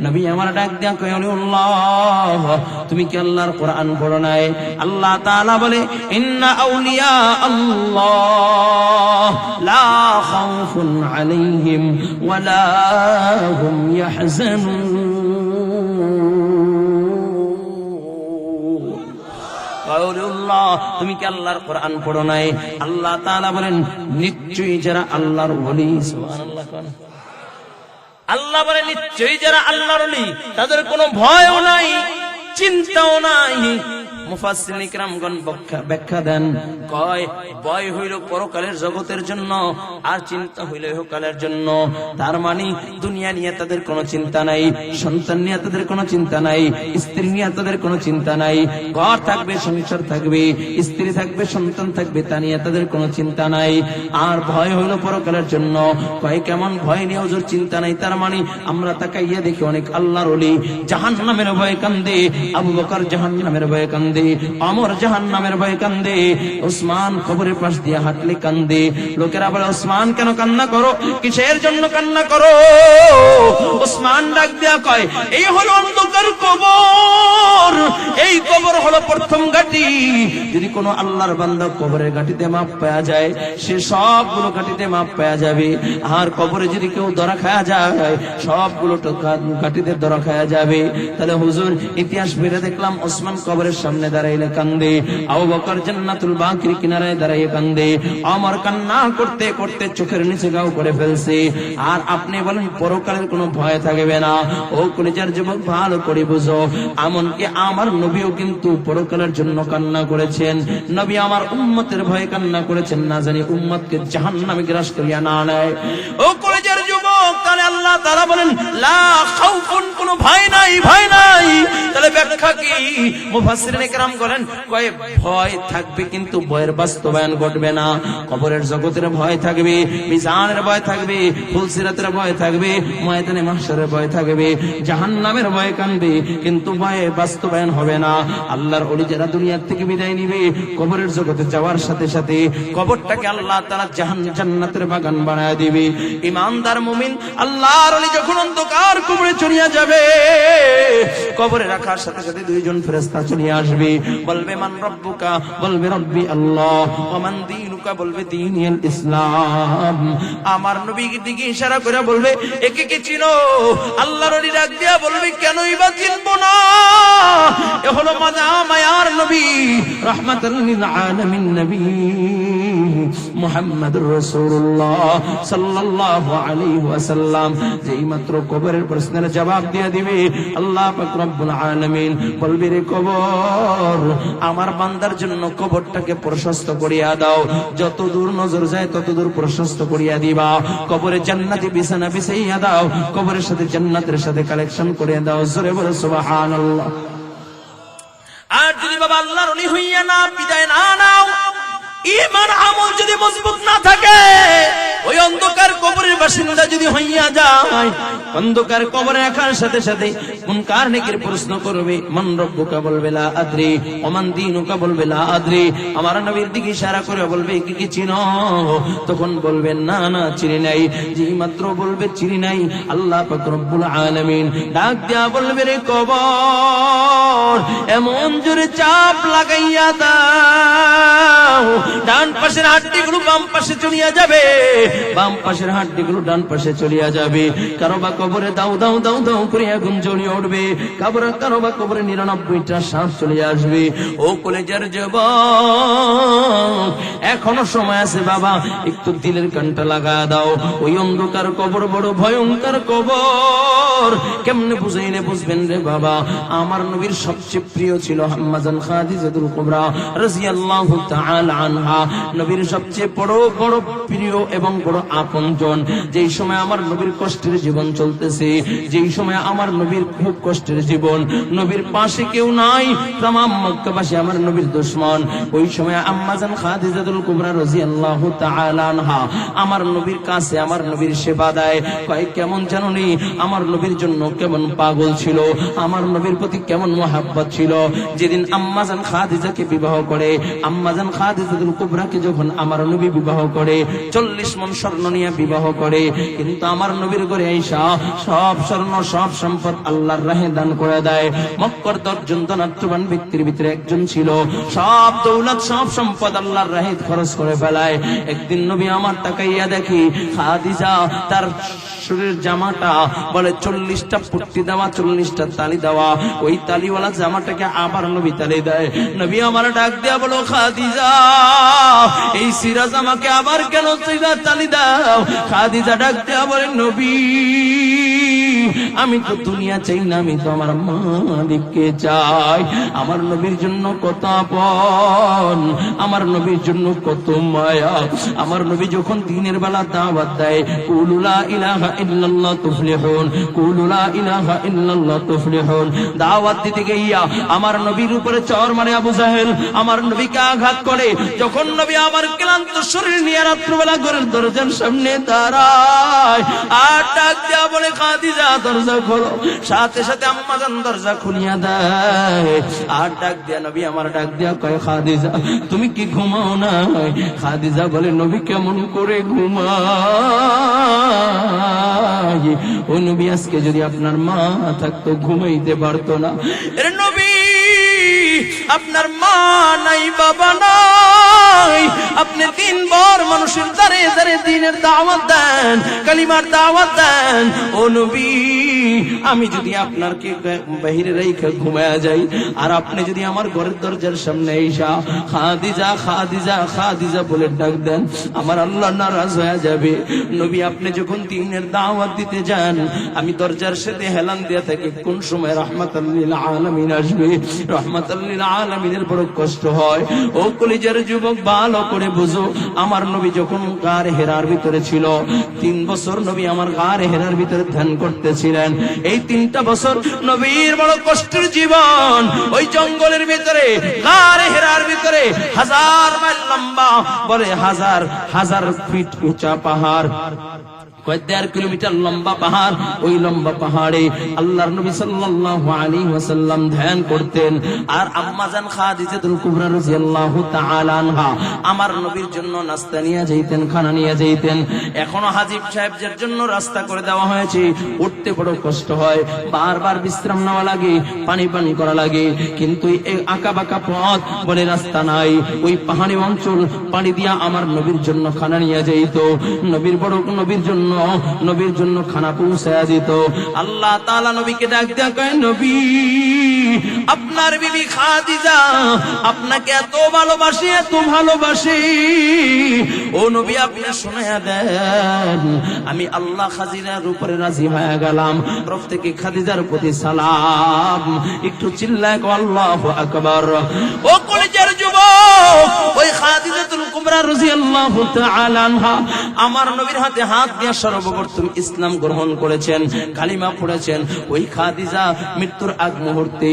নবী আমার ডাক দিয়া কয়, আল্লাহ, তুমি কি আল্লাহর কোরআন পড়ো নাই? আল্লাহ তাআলা বলে, ইন্না আউলিয়া আল্লাহ লা খাউফুন আলাইহিম ওয়ালা হুম ইয়াহজানুন। তুমি কি আল্লাহর কোরআন পড়ো নাই? আল্লাহ তাআলা বলেন, নিশ্চয়ই যারা আল্লাহর ওলি, সুবহানাল্লাহ, আল্লাহ বলে নিশ্চয়ই যারা আল্লাহর ওলি তাদের কোনো ভয়ও নাই, চিন্তাও নাই। মুফাসসিরিন ইকরামগণ ব্যাখ্যা দেন, কয় ভয় হইল পরকালের জগতের জন্য, আর চিন্তা হইল ইহকালের জন্য। তার মানে দুনিয়া নিয়ে তাদের কোনো চিন্তা নাই, সন্তান নিয়ে তাদের কোনো চিন্তা নাই, স্ত্রী নিয়ে তাদের কোনো চিন্তা নাই। ঘর থাকবে, সংসার থাকবে, স্ত্রী থাকবে, সন্তান থাকবে, তা নিয়ে তাদের কোনো চিন্তা নাই। আর ভয় হইল পরকালের জন্য। কয় কেমন ভয় নিয়ে হুজুর চিন্তা নাই? তার মানে আমরা তাকাইয়া দেখি অনেক আল্লাহর ওলি জাহান্নামের ভয়ে কান্দে। আবু বকর জাহান্নামের ভয়ে কান্দে, কান্দে, ওমর জাহান্নামের ভয়ে কান্দে, ওসমান কবরের পাশ দিয়ে হাঁটলে কান্দে। লোকেরা বলে, ওসমান কেন কান্না করো, কিসের জন্য কান্না করো? ওসমান ডাক দেয়া কয়, এই হলো অন্ধকার কবর, এই কবর হলো প্রথম ঘাটি। যদি কোনো আল্লাহর বান্দা কবরের ঘাটিতে মাপ পাওয়া যায়, সে সবগুলো ঘাটিতে মাপ পাওয়া যাবে। আর কবরে যদি কেউ ধরা খাওয়া যায়, সবগুলো ঘাটিতে ধরা খাওয়া যাবে। তাহলে হুজুর, ইতিহাস বেড়ে দেখলাম ওসমান কবরের সামনে দাঁড়াইলে কান্দে, আবু বকর জান্নাতুল বাকির কিনারায় দাঁড়াইয়ে কান্দে, ওমর কান্না করতে করতে চোখের নিচে গাও করে ফেলছে। আর আপনি বলেন পরকালের কোনো ভয় থাকবে না? ও কলিজার যুবক, ভালো করে বুঝো, এমনকি আমার নবীও কিন্তু পরকালের জন্য কান্না করেছেন। নবী আমার উম্মতের ভয়ে কান্না করেছেন, না জানি উম্মতকে জাহান্নামে গ্রাস করিয়া না নেয়। ও কলিজার যুবক, তাহলে আল্লাহ তাআলা বলেন লা খাউফুন, কোনো ভয় নাই, ভয় নাই। তাহলে ব্যাখ্যা কি? মুফাসসিরিনে কেরাম বলেন, কয় ভয় থাকবে কিন্তু ভয়ের বাস্তবায়ন ঘটবে না। কবরের জগতের ভয় থাকবে, মিজানের ভয় থাকবে, ফুলসিরাতের ভয় থাকবে, ময়দানে মাহশরের ভয় থাকবে, জাহান্নামের ভয় কানবে, কিন্তু ভয়ে বাস্তবায়ন হবে না। আল্লাহর ওলি যারা দুনিয়া থেকে বিদায় নিবে, কবরের জগতে যাওয়ার সাথে সাথে কবরটাকে আল্লাহ তাআলা জান্নাতের বাগান বানায় দিবে। ইমানদার মুমিন আল্লাহর ওলি যখন অন্ধকার কবরে চলিয়া যাবে, কবরে রাখার সাথে সাথে দুইজন ফেরেশতা চলে আসবে, বলবে মান রব্বুকা, বলবে রব্বি আল্লাহ, ওয়া মান দীনুকা, বলবে দীনুল ইসলাম। আমার নবীকে দিকে ইশারা করে বলবে, একে কে চিনো? আল্লাহর ওলি ডাক দিয়া বলবে, কেনই বা চিনবো না? এ হলো মায়ার নবী, রাহমাতুল লিল আলামিন নবী মুহাম্মদুর রাসূলুল্লাহ সাল্লাল্লাহু আলাইহি ওয়াসাল্লাম। যেই মাত্র কবরের প্রশ্নের জবাব দিয়ে দিবে, আল্লাহ পাক রব্বুল আলামিন বলবে, রে কবর, আমার বান্দার জন্য কবরটাকে প্রশস্ত করিয়া দাও, যত দূর নজর যায় তত দূর প্রশস্ত করিয়া দিবা। কবরে জান্নাতি বিছানা বিছাইয়া দাও, কবরের সাথে জান্নাতের সাথে কালেকশন করিয়া দাও। জোরে বলো সুবহানাল্লাহ। আর যদি বাবা আল্লাহর ওলি হইয়া না বিদায় না নাও, ঈমান আমল যদি মজবুত না থাকে, ওই অন্ধকার কবরের বাসিন্দা যদি হইয়া যায়, অন্ধকার কবরে রাখার সাথে সাথে মুনকার নেকির প্রশ্ন করবে, মান রব্বুকা, বলবে লা আদরি, ওয়া মান দীনুকা, বলবে লা আদরি। আমার নবীর দিকে ইশারা করে বলবে, কি কি চিনো? তখন বলবেন না না চিনি নাই। যেই মাত্র বলবে চিনি নাই, আল্লাহ পাক রব্বুল আলামিন ডাক দিয়া বলবে, রে কবর, এমন জোরে চাপ লাগাইয়া দাও, ডান পাশের হাড্ডিগুলো বাম পাশে চলিয়া যাবে, বাম পাশের হাড্ডিগুলো ডান পাশে চলিয়া যাবে। কারো বা কবরে দাও দাও দাও দাও করে আগুন জ্বলিয়ে উঠবে, কারো বা কবরে 99টা সাপ চলে আসবে। ও কলেজার যুবক, এখনো সময় আছে বাবা, একটু দিলের কানটা লাগা দাও। ওই অন্ধকার কবর বড় ভয়ঙ্কর কবর, কেমনে বুঝাইলে বুঝবেন রে বাবা? আমার নবীর সবচেয়ে প্রিয় ছিল আম্মাজান খাদিজাতুল কুবরা রাদিয়াল্লাহু তাআলা আনহা, নবীর সবচেয়ে বড় বড় প্রিয় এবং বড় আপনজন। যেই সময় আমার নবীর কষ্টের জীবন চলতেছে, যেই সময় আমার নবীর খুব কষ্টের জীবন, নবীর পাশে কেউ নাই, তাম মক্কাবাসী আমার নবীর দুশমন, ওই সময় আম্মাজান খাদিজাতুল কুবরা রাদিয়াল্লাহু তাআলা আনহা আমার নবীর কাছে আমার নবীর সেবা দেয়। কয় কেমন জানোনি, আমার নবীর জন্য কেমন পাগল ছিল, আমার নবীর প্রতি কেমন মহাব্বত ছিল। যেদিন আম্মাজান খাদিজাকে বিবাহ করে, আম্মাজান খাদিজাতুল কুবরাকে যখন আমার নবী বিবাহ করে, 40 মণ স্বর্ণ নিয়ে বিবাহ করে, কিন্তু আমার নবীর ঘরে আয়েশা সব স্বর্ণ সব সম্পদ আল্লাহর রাহে দান করে দেয়। মক্কার 10 জন ধনাঢ্যবান ব্যক্তির ভিতরে একজন ছিল, সব দৌলত সব সম্পদ আল্লাহর রাহে খরচ করে ফেলায়। একদিন নবী আমার তাকাইয়া দেখি খাদিজা তার শরীরের জামাটা বলে 40টা পট্টি দেওয়া, 40টা তালি দেওয়া, ওই তালিওয়ালা জামাটাকে আবার নবী তালি দেয়। নবী আমার ডাক দেয়া বলো, খাদিজা এই সিরা জামাকে আবার কেন তালি দাও? খাদিজা ডাক দেয়া বলে, নবী আমি তো দুনিয়া চাই না, আমি তো আমার মালিককে চাই। আমার নবীর জন্য কত আপন, আমার নবীর জন্য কত মায়া। আমার নবী যখন দিনের বেলা দাওয়াত দেয়, কুলু লা ইলাহা ইল্লাল্লাহ তুফলিহুন, কুলু লা ইলাহা ইল্লাল্লাহ তুফলিহুন, দাওয়াত দিতে গিয়া আমার নবীর উপরে চর মারে আবু জাহেল, আমার নবীকে আঘাত করে। যখন নবী আমার ক্লান্ত শরীর নিয়ে রাত্রিবেলা ঘরের দরজার সামনে দাঁড়ায়, আর ডাক দেয়া বলে, খাদিজা দরজা খোলো। সাথে সাথে আম্মাজান দরজা খুলিয়া দেয়। আর ডাক দিয়া নবী আমার ডাক দিয়া কয়, খাদিজা তুমি কি ঘুমাও না? খাদিজা বলে, নবী কেমন করে ঘুমাই? ও নবী, আজকে যদি আপনার মা থাকতো ঘুমাইতে পারতো না। এর নবী, আপনার মা নাই, বাবা নাই, আপনি দিনভর মানুষের দ্বারে দ্বারে দিনের দাওয়াত দেন, কালিমার দাওয়াত দেন। ও নবী, আমি যদি আপনাকে বাহিরে রেখে ঘুমায়া যাই, আর আপনি যদি আমার ঘরের দরজার সামনে এসা খাদিজা খাদিজা খাদিজা বলে ডাক দেন, আমার আল্লাহ নারাজ হয়ে যাবে। নবী, আপনি যখন দিনের দাওয়াত দিতে যান, আমি দরজার সাথে হেলান দিয়া থাকি, কোন সময় রাহমাতাল লিল আলামিন আসবে। রাহমাতাল লিল আলামিনের বড় কষ্ট হয়। ও কলিজার যুবক, ভালো করে বুঝো, আমার নবী যখন গার হেরার ভিতরে ছিল, 3 বছর নবী আমার গার হেরার ভিতরে ধ্যান করতেছিলেন। এই 3টা বছর নবীর বড় কষ্টের জীবন। ওই জঙ্গলের ভিতরে, গার হেরার ভিতরে 1000 মাইল লম্বা, বলে 1000 ফিট উঁচা পাহাড়, 1.5 কিলোমিটার লম্বা পাহাড়। ওই লম্বা পাহাড়ে আল্লাহর নবী সাল্লাল্লাহু আলাইহি ওয়াসাল্লাম ধ্যান করতেন। আর আম্মাজান খাদিজাতুল কুবরা রাদিয়াল্লাহু তাআলা আনহা আমার নবীর জন্য নাস্তা নিয়ে যাইতেন, খানা নিয়ে যাইতেন। এখনো হাজিব সাহেবদের জন্য রাস্তা করে দেওয়া হয়েছে, উঠতে বড় কষ্ট হয়, বারবার বিশ্রাম নেওয়া লাগে, পানি পানি করা লাগে। কিন্তু এই আঁকা বাঁকা পথ, বলে রাস্তা নাই। ওই পাহাড়ি অঞ্চল পানি দিয়া আমার নবীর জন্য খানা নিয়ে যাইত। নবীর জন্য খানা পৌঁছায়া দিত। আল্লাহ তাআলা নবীকে ডাক দিয়া কয়, নবী, আপনার বিবি খাদিজা আপনাকে এত ভালোবাসে, এত ভালোবাসে। ও নবী, আপনি শোনায়া দেন, আমি আল্লাহ খাদিজার উপরে রাজি হয়ে গেলাম। প্রত্যেকে খাদিজার প্রতি সালাম। একটু চিল্লায় আল্লাহু আকবার। ও কলিজার যুবক, ওই খাদিজাতুল কুবরা রাদিয়াল্লাহু তাআলা আনহা আমার নবীর হাতে হাত দিয়ে সর্বপ্রথম ইসলাম গ্রহণ করেছেন, কালিমা পড়েছেন। ওই খাদিজা মৃত্যুর আগ মুহূর্তে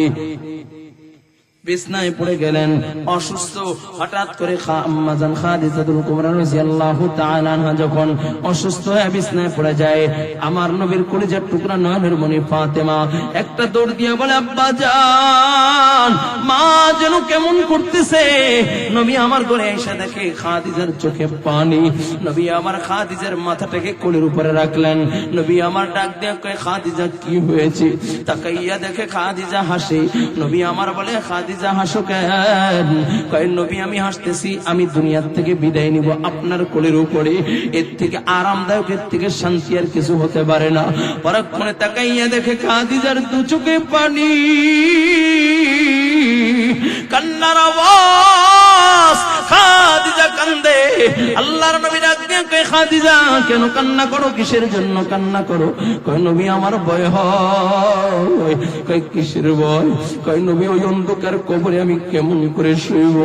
বিছনায় পড়ে গেলেন, অসুস্থ। হঠাৎ করে আম্মাজান খাদিজাতুল কুবরা রাদিয়াল্লাহু তাআলা আনহা যখন অসুস্থ হয়ে বিছনায় পড়ে যায়, আমার নবীর কলিজার টুকরা নয়নের মণি ফাতেমা একটা দৌড় দিয়ে বলে, আব্বা জান, মা যেন কেমন করতেছে। নবী আমার ঘরে এসে দেখে খাদিজার চোখে পানি। নবী আমার খাদিজার মাথাটাকে কোলের উপরে রাখলেন। নবী আমার ডাক দিয়ে কয়, খাদিজা কি হয়েছে? তাকাইয়া দেখে খাদিজা হাসে। নবী আমার বলে, খাদিজা হাসো কেন? কয়, নবী আমি হাসতেছি, আমি দুনিয়ার থেকে বিদায় নিব আপনার কোলের উপরে। এর থেকে আরামদায়ক, এর থেকে শান্তি আর কিছু হতে পারে না। পরক্ষণে তাকাইয়া দেখে খাদিজার 2 চোখে পানি, কান্নার আওয়াজ। খাদিজা কান্দে। আল্লাহর নবী ডাক দিয়ে কয়, খাদিজা কেন কান্না করো? কিসের জন্য কান্না করো? কয়, নবী আমার ভয় হয়। কয়, কিসের ভয়? কয়, নবী ওই অন্ধকার কবরে আমি কেমন করে শুইব?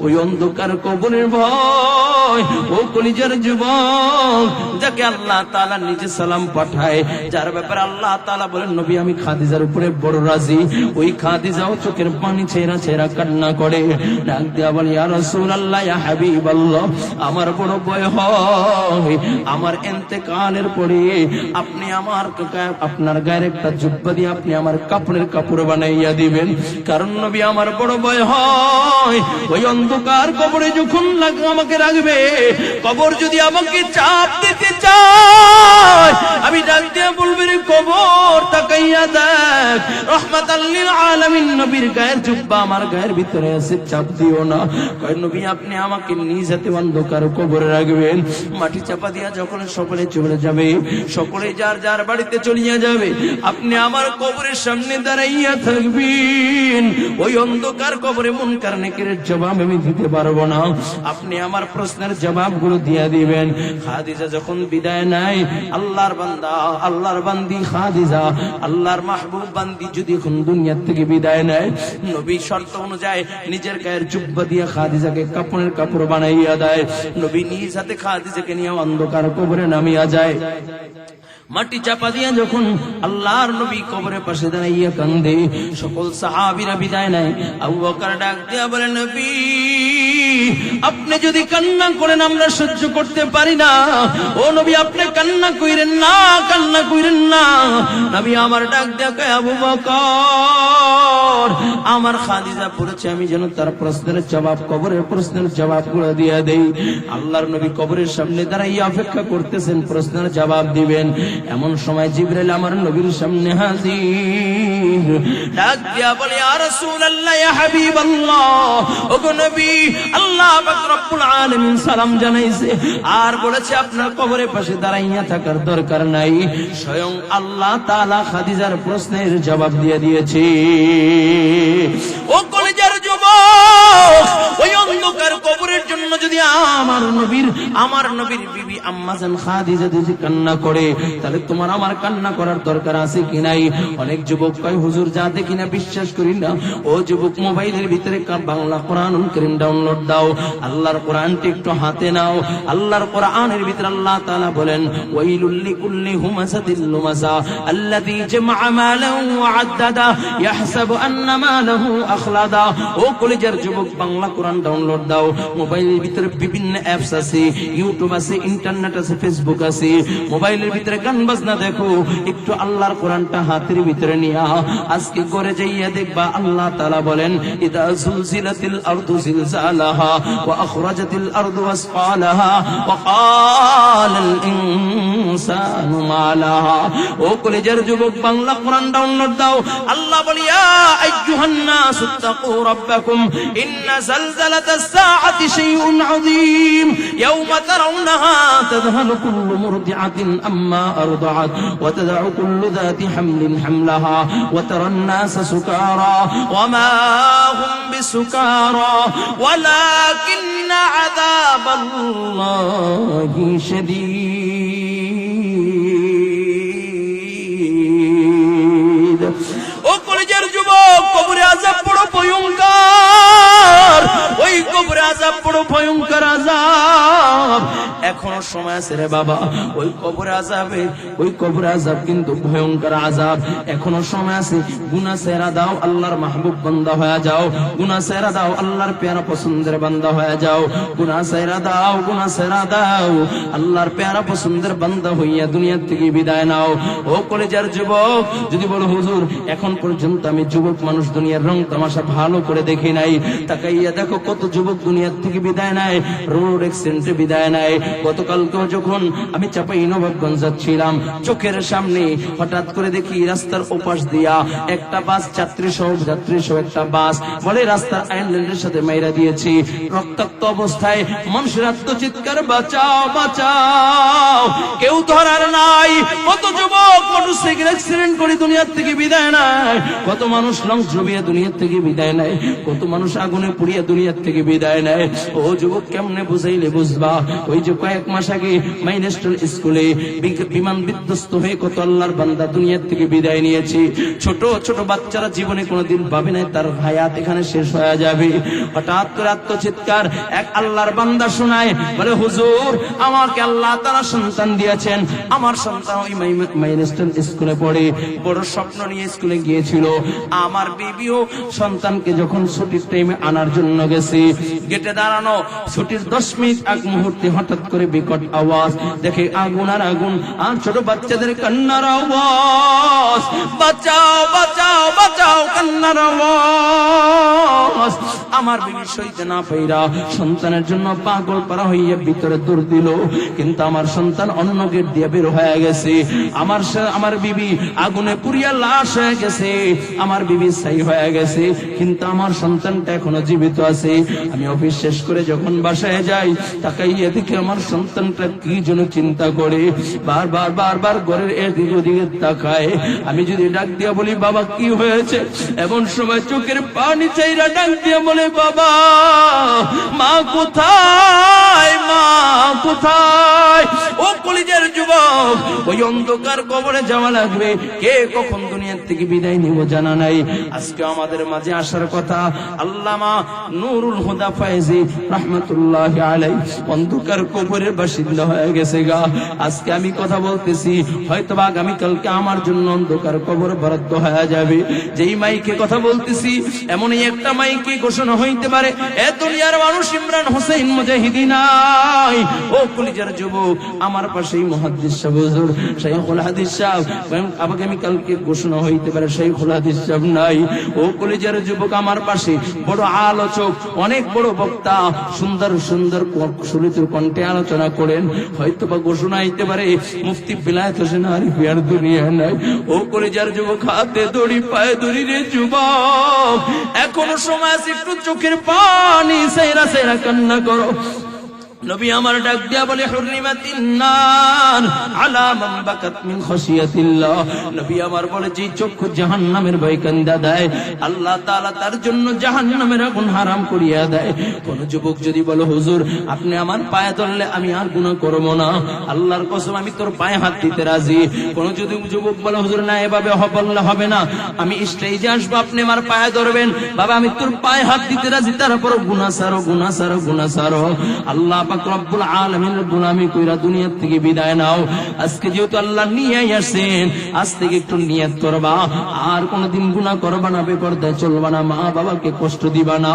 ওই অন্ধকার কবরের ভয়। ও কলিজার যুবক, যাকে আল্লাহ তাআলা নিজে সালাম পাঠায়, যার ব্যাপারে আল্লাহ তাআলা বলেন, নবী আমি খাদিজার উপরে বড় রাজি। ওই খাদিজাও চোখের পানি ছেঁড়া ছেঁড়া কান্না করে। ডাক দিয়া বলে, ইয়া রাসূলুল্লাহ, ইয়া হাবিবাল্লাহ, আমার বড় ভয় হয়। আমার ইন্তেকালের পরে আপনি আপনার গায়ের একটা জুব্বা দিয়ে আপনি আমার কাপড়ের কাপড় বানাইয়া দিবেন। কারণ নবী আমার বড় ভয় হয়, ওই অন্ধকার কবরে যখন আমাকে রাখবে, কবর যদি আমাকে চাপ দিতে চায়, আমি ডাক দিয়ে বলবো, রে কবর তাকাইয়া দেখ, রাহমাতাল লিল আলামিন নবীর গায়ের জুব্বা আমার গায়ের ভিতরে আছে, চাপ দিও না। কয়, নবী আপনি আমাকে নিজ হাতে অন্ধকার কবরে রাখবেন। মাটি চাপা দিয়া যখন সকলে চলে যাবে, সকলে যার যার বাড়িতে চলিয়া যাবে, আপনি আমার কবরের সামনে দাঁড়াইয়া থাকবেন। ওই অন্ধকার কবরে মুনকার নেকিরের জবাব আমি দিতে পারবো না, আপনি আমার প্রশ্নের জবাবগুলো দিয়া দিবেন। খাদিজা যখন বিদায় নেয়, আল্লাহর বান্দা, আল্লাহর বান্দি খাদিজা, আল্লাহর মাহবুব বান্দি যদি এখন দুনিয়ার থেকে বিদায় নেয়, নবী শর্ত অনুযায়ী নিজের গায়ের জুব্বা দিয়ে খাদিজাকে কাপড়ের কাপড় বানাইয়া দেয়। নবী নিজ হাতে খাদিজাকে নিয়ে অন্ধকার কবরে নামিয়া যায়। মাটি চাপা দিয়া যখন আল্লাহর নবী কবরের পাশে দাঁড়াইয়া কান্দে, সকল সাহাবীরা বিদায় নেয়। আবু বকর ডাক দিয়া বলে, নবী আপনি যদি কান্না করেন আমরা সহ্য করতে পারি না। ও নবী আপনি কান্না কইরেন না, কান্না কইরেন না। নবী আমার ডাক দেখে আবু বকর, আমার খাদিজা পড়েছে, আমি যেন তার প্রশ্নের জবাব, কবরের প্রশ্নের জবাব গুলো দিয়ে দেই। আল্লাহর নবী কবরের সামনে দাঁড়াইয়া অপেক্ষা করতেছেন প্রশ্নের জবাব দিবেন। এমন সময় জিবরাইল আমার নবীর সামনে হাজির, ডাক দিয়া বলে ইয়া রাসূলুল্লাহ, ইয়া হাবিবাল্লাহ, ওগো নবী, আল্লাহ পাক রব্বুল আলামিন সালাম জানাইছে আর বলেছে আপনার কবরের পাশে দাঁড়াইয়া থাকার দরকার নাই। স্বয়ং আল্লাহ তাআলা খাদিজার প্রশ্নের জবাব দিয়ে দিয়েছে। ও কলেজের যুবক, ওই অন্ধকার কবরের জন্য যদি আমার নবীর বিবি আম্মাজান খাদিজা যদি কান্না করে, তাহলে তোমার আমার কান্না করার দরকার আছে কি নাই? অনেক যুবক কয় হুজুর যা দেখি না বিশ্বাস করি না। ও যুবক, মোবাইলের ভিতরে বাংলা কোরআনুল কারীম ডাউনলোড দাও, আল্লাহর কোরআনটি একটু হাতে নাও। আল্লাহর কোরআনের ভিতরে আল্লাহ তাআলা বলেন ওয়াইলুল লিকুল্লি হুমাযাতিল লুমাযা আল্লাযী জামআ মালাহু ওয়া আদ্দাদা ইয়াহসাবু আন্না মালাহু আখলাদা। ও কলেজের যুবক, বাংলা কোরআন ডাউনলোড দাও। মোবাইলের ভিতরে বিভিন্ন অ্যাপস আছে, ইউটিউব আছে, ইন্টারনেট আছে, ফেসবুক আছে। মোবাইলের ভিতরে গান বাজনা দেখো, একটু আল্লাহর কোরআনটা হাতের ভিতরে নিয়া আজকে করে যাইয়া দেখবা আল্লাহ তাআলা বলেন ইদা যুলজিলাতিল আরদু জিলজালাহা ওয়া আখরাজাতিল আরদু আসফালাহা ওয়া ক্বালাল ইনসানু মা লাহা। ও কলেজের যুবক, বাংলা কোরআন ডাউনলোড দাও। আল্লাহ বলে ইয়া আইয়ুহান নাস ইত্তাকু রাব্বাকুম ইন্না যালজালাতাস সাআতি শাইউন আযীম ইয়াওমা তারাউনাহা তাযহালু কুল্লু মুরদিআতিন আম্মা আরদাআত ওয়া তাদউ কুল্লু যাতি হামলিন হামলাহা ওয়া তারান নাসা সুকারা ওয়া মা হুম বিসুকারা ওয়ালাকিন্না আযাবাল্লাহি শাদীদ। ও কলেজের যুবক, কবরে আযাব বড় ভয়ঙ্কর, ওই কবরে আযাব বড় ভয়ঙ্কর আযাব। এখনো সময় আছে রে বাবা, ওই কবরে আযাব কিন্তু ভয়ঙ্কর আযাব। এখনো সময় আছে। গুনাহ ছেড়ে দাও, আল্লাহর মাহবুব বান্দা হয়ে যাও। গুনাহ ছেড়ে দাও, আল্লাহর প্যারা পছন্দের বান্দা হয়ে যাও। গুনাহ ছেড়ে দাও, আল্লাহর প্যারা পছন্দের বান্দা হইয়া দুনিয়া থেকে বিদায় নাও। ও কলেজের যুবক, যদি বলো হুজুর এখন পর্যন্ত আমি যুবক মানুষ দুনিয়ার রং তামাশা ভালো করে দেখি নাই, তাকাইয়া দেখো কত যুবক দুনিয়ার থেকে বিদায় নেয়, রোড অ্যাক্সিডেন্টে বিদায় নেয়। গতকালকেও যখন আমি চাঁপাইনবাবগঞ্জ যাচ্ছিলাম, চোখের সামনে হঠাৎ করে দেখি রাস্তার ওপাশ দিয়া একটা বাস, যাত্রী সহ একটা বাস, বলে রাস্তার আইল্যান্ডের সাথে মাইরা দিয়েছি। রক্তাক্ত অবস্থায় মানুষের আত্মচিৎকার, বাঁচাও বাঁচাও, কেউ ধরার নাই। কত যুবক মোটরসাইকেল অ্যাক্সিডেন্ট করে দুনিয়ার থেকে বিদায় নেয়, কত মানুষ লঞ্চ ডুবিয়ে দুনিয়ার থেকে বিদায় নেয়, কত মানুষ আগুনে পুড়িয়ে দুনিয়ার থেকে বিদায় নেয়। ও যুবক, কেমনে বুঝাইলে বুঝবা? ওই যে কয়েক মাস আগে মাইনেস্টল স্কুলে বিমান বিধ্বস্ত হয়ে কত আল্লাহর বান্দা দুনিয়ার থেকে বিদায় নিয়েছে। ছোট ছোট বাচ্চারা জীবনে কোনোদিন ভাবে নাই তার হায়াত এখানে শেষ হয়ে যাবে। হঠাৎ করে আত্মচিৎকার এক আল্লাহর বান্দা শোনায়, বলে হুজুর আমাকে আল্লাহ তাআলা সন্তান দিয়েছেন। আমার সন্তান ওই মাইনেস্টল স্কুলে পড়ে, বড় স্বপ্ন নিয়ে স্কুলে গিয়েছিল। আমার বিবিও সন্তানকে যখন ছুটির টাইমে আনার জন্য গেছে, গেটে দাঁড়ানো, ছুটির 10 মিনিট আগ মুহূর্তে হঠাৎ করে বিকট আওয়াজ, দেখে আগুন আর আগুন, আর ছোট বাচ্চাদের কান্নার আওয়াজ, বাঁচাও বাঁচাও বাঁচাও, কান্নার আওয়াজ। আমার বিবি সইতে না পাইরা সন্তানের জন্য পাগল পারা হইয়া ভিতরে দৌড় দিল, কিন্তু আমার সন্তান অন্য গেট দিয়ে বের হয়ে গেছে। আমার বিবি আগুনে পুড়িয়া লাশ হয়ে গেছে, আমার বিবি ছাই হয়ে গেছে, কিন্তু আমার সন্তানটা এখনো জীবিত আছে। আমি অফিস শেষ করে যখন বাসায় যাই, তাকাইয়া দেখি আমার সন্তানটা কি যেন চিন্তা করে, বারবার ঘরের এদিকে ওদিকে তাকায়। আমি যদি ডাক দিয়া বলি বাবা কি হয়েছে, এমন সময় চোখের পানি চাইরা ডাক দিয়া বলে বাবা, মা কোথায়, মা কোথায়? ও কলিজার যুবক, ওই অন্ধকার কবরে যাওয়া লাগবে, কে কখন দুনিয়ার থেকে বিদায় নিব জানা নাই। আজকে আমাদের মাঝে আসার কথা আল্লামা নুরুল হুদা ফায়েজি রাহমাতুল্লাহি আলাইহি অন্ধকার কবরের বাসিন্দা হয়ে গেছে গা। আজকে আমি কথা বলতেছি, হয়তো আগামী কালকে আমার জন্য অন্ধকার কবর বরাদ্দ হয়ে যাবে। যাবে। যেই মাইকে কথা বলতেছি এমনই একটা মাইকে ঘোষণা হইতে পারে, এ দুনিয়ার মানুষ ইমরান হোসেন মুজাহিদি নাই। ও কলিজার যুবক, আমার পাশেই মুহাদ্দিস সাহেব হুজুর শাইখুল হাদিস সাহেব, আগামী কালকে ঘোষণা হইতে পারে শাইখুল হাদিস সাহেব নাই। ও কলিজার যুবক, আমার পাশে বড় আলোচক, অনেক বড় বক্তা, সুন্দর সুন্দর সুরিত কণ্ঠে আলোচনা করেন, হয়তো বা ঘোষণা হইতে পারে মুফতি বিলায়েত হোসেন আরিফি আর দুনিয়া নাই। ও কলিজার যুবক, হাতে দড়ি পায়ে দড়ি রে যুবক, এখনো সময় আছে, একটু চোখের পানি সাইরা সাইরা কান্না করো। নবী আমার ডাক দিয়া বলে, হুররিমাতিন নার আলা মান বাকাত মিন খাশিয়াতিল্লাহ। নবী আমার বলে, যে চক্ষু জাহান্নামের ভয় কান্দা দেয়, আল্লাহ তাআলা তার জন্য জাহান্নামের আগুন হারাম করিয়া দেয়। কোন যুবক যদি বলে, হুজুর আপনি আমার পায়ে ধরলে আমি আর গুনাহ করব না, আল্লাহর কসম আমি তোর পায়ে হাত দিতে রাজি। কোন যদি যুবক বলে, হুজুর না এভাবে বললে হবে না, আমি স্টেজে আসবো, আপনি আমার পায়ে ধরবেন, বাবা আমি তোর পায়ে হাত দিতে রাজি, তারপর গুনাহ সারো গুনাহ সারো গুনাহ সারো। আল্লাহ পাক রব্বুল আলামিনের গোলামি কইরা দুনিয়া থেকে বিদায় নাও। আজকে যেহেতু আল্লাহ নিয়ে আসেন, আজ থেকে একটু নিয়ত করবা, আর কোনদিন গুনাহ করবা না, বেপরদায় চলবা না, মা বাবাকে কষ্ট দিবা না,